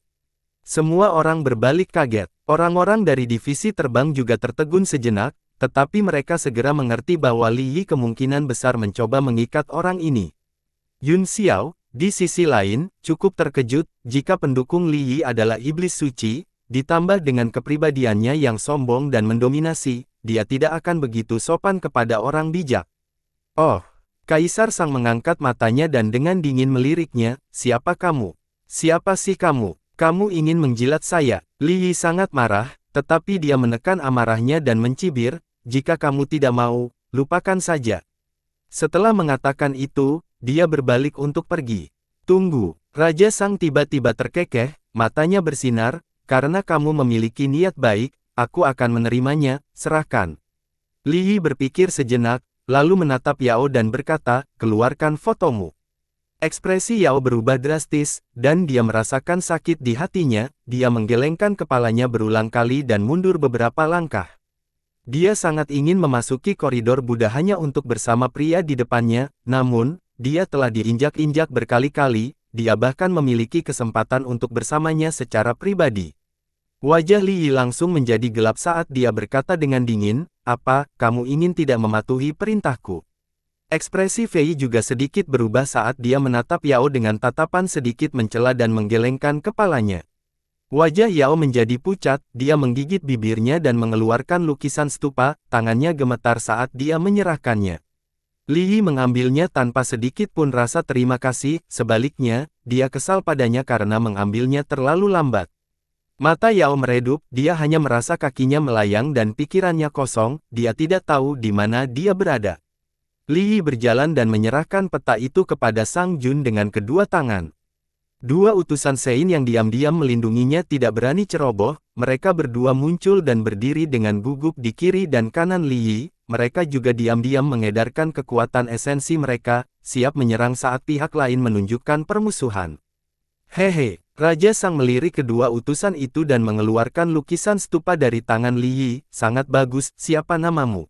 Semua orang berbalik kaget, orang-orang dari divisi terbang juga tertegun sejenak, tetapi mereka segera mengerti bahwa Li Yi kemungkinan besar mencoba mengikat orang ini. Yun Xiao, di sisi lain, cukup terkejut, jika pendukung Li Yi adalah iblis suci, ditambah dengan kepribadiannya yang sombong dan mendominasi, dia tidak akan begitu sopan kepada orang bijak. Oh, Kaisar Sang mengangkat matanya dan dengan dingin meliriknya, siapa kamu? Siapa sih kamu? Kamu ingin menjilat saya? Li Yi sangat marah, tetapi dia menekan amarahnya dan mencibir, jika kamu tidak mau, lupakan saja. Setelah mengatakan itu, dia berbalik untuk pergi. Tunggu, Raja Sang tiba-tiba terkekeh, matanya bersinar, karena kamu memiliki niat baik, aku akan menerimanya, serahkan. Li Yi berpikir sejenak, lalu menatap Yao dan berkata, keluarkan fotomu. Ekspresi Yao berubah drastis, dan dia merasakan sakit di hatinya, dia menggelengkan kepalanya berulang kali dan mundur beberapa langkah. Dia sangat ingin memasuki koridor Buddha hanya untuk bersama pria di depannya, namun, dia telah diinjak-injak berkali-kali, dia bahkan memiliki kesempatan untuk bersamanya secara pribadi. Wajah Li Yi langsung menjadi gelap saat dia berkata dengan dingin, apa, kamu ingin tidak mematuhi perintahku? Ekspresi Fei juga sedikit berubah saat dia menatap Yao dengan tatapan sedikit mencela dan menggelengkan kepalanya. Wajah Yao menjadi pucat, dia menggigit bibirnya dan mengeluarkan lukisan stupa, tangannya gemetar saat dia menyerahkannya. Li Yi mengambilnya tanpa sedikit pun rasa terima kasih, sebaliknya, dia kesal padanya karena mengambilnya terlalu lambat. Mata Yao meredup, dia hanya merasa kakinya melayang dan pikirannya kosong, dia tidak tahu di mana dia berada. Li Yi berjalan dan menyerahkan peta itu kepada Sang Jun dengan kedua tangan. Dua utusan Sein yang diam-diam melindunginya tidak berani ceroboh, mereka berdua muncul dan berdiri dengan gugup di kiri dan kanan Li Yi, mereka juga diam-diam mengedarkan kekuatan esensi mereka, siap menyerang saat pihak lain menunjukkan permusuhan. Hehe, Raja Sang melirik kedua utusan itu dan mengeluarkan lukisan stupa dari tangan Li Yi, sangat bagus, siapa namamu?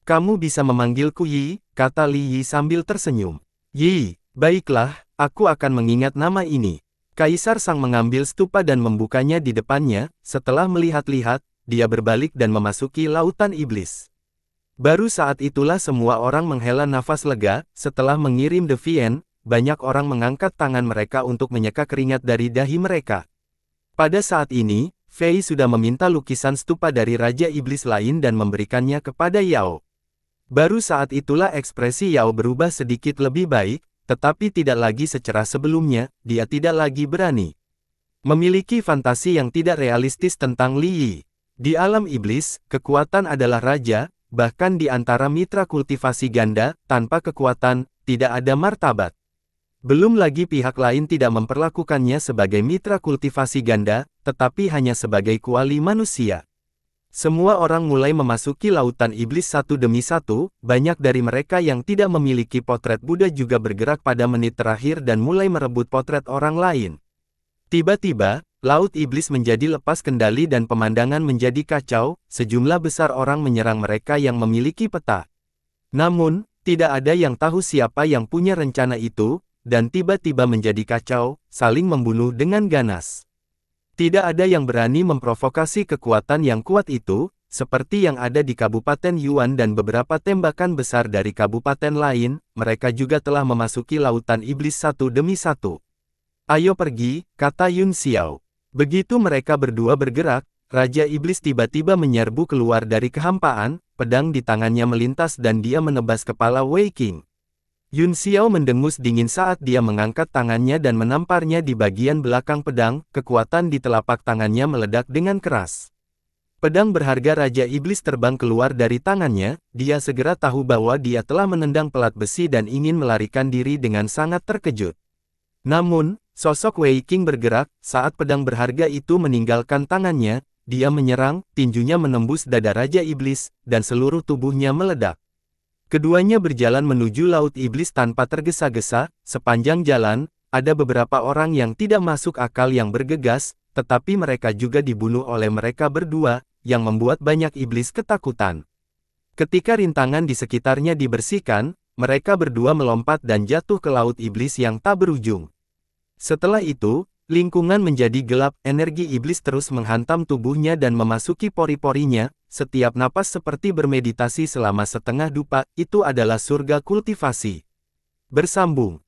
Kamu bisa memanggilku Yi, kata Li Yi sambil tersenyum. Yi, baiklah, aku akan mengingat nama ini. Kaisar Sang mengambil stupa dan membukanya di depannya, setelah melihat-lihat, dia berbalik dan memasuki lautan iblis. Baru saat itulah semua orang menghela nafas lega, setelah mengirim Deviant, banyak orang mengangkat tangan mereka untuk menyeka keringat dari dahi mereka. Pada saat ini, Fei sudah meminta lukisan stupa dari Raja Iblis lain dan memberikannya kepada Yao. Baru saat itulah ekspresi Yao berubah sedikit lebih baik, tetapi tidak lagi secerah sebelumnya, dia tidak lagi berani memiliki fantasi yang tidak realistis tentang Li Yi. Di alam iblis, kekuatan adalah raja, bahkan di antara mitra kultivasi ganda, tanpa kekuatan, tidak ada martabat. Belum lagi pihak lain tidak memperlakukannya sebagai mitra kultivasi ganda, tetapi hanya sebagai kuali manusia. Semua orang mulai memasuki lautan iblis satu demi satu, banyak dari mereka yang tidak memiliki potret Buddha juga bergerak pada menit terakhir dan mulai merebut potret orang lain. Tiba-tiba, laut iblis menjadi lepas kendali dan pemandangan menjadi kacau, sejumlah besar orang menyerang mereka yang memiliki peta. Namun, tidak ada yang tahu siapa yang punya rencana itu, dan tiba-tiba menjadi kacau, saling membunuh dengan ganas. Tidak ada yang berani memprovokasi kekuatan yang kuat itu, seperti yang ada di Kabupaten Yuan dan beberapa tembakan besar dari kabupaten lain, mereka juga telah memasuki lautan iblis satu demi satu. Ayo pergi, kata Yun Xiao. Begitu mereka berdua bergerak, Raja Iblis tiba-tiba menyerbu keluar dari kehampaan, pedang di tangannya melintas dan dia menebas kepala Wei Qing. Yun Xiao mendengus dingin saat dia mengangkat tangannya dan menamparnya di bagian belakang pedang, kekuatan di telapak tangannya meledak dengan keras. Pedang berharga Raja Iblis terbang keluar dari tangannya, dia segera tahu bahwa dia telah menendang pelat besi dan ingin melarikan diri dengan sangat terkejut. Namun, sosok Wei Qing bergerak, saat pedang berharga itu meninggalkan tangannya, dia menyerang, tinjunya menembus dada Raja Iblis, dan seluruh tubuhnya meledak. Keduanya berjalan menuju laut iblis tanpa tergesa-gesa, sepanjang jalan, ada beberapa orang yang tidak masuk akal yang bergegas, tetapi mereka juga dibunuh oleh mereka berdua, yang membuat banyak iblis ketakutan. Ketika rintangan di sekitarnya dibersihkan, mereka berdua melompat dan jatuh ke laut iblis yang tak berujung. Setelah itu, lingkungan menjadi gelap, energi iblis terus menghantam tubuhnya dan memasuki pori-porinya. Setiap napas seperti bermeditasi selama setengah dupa, itu adalah surga kultivasi. Bersambung.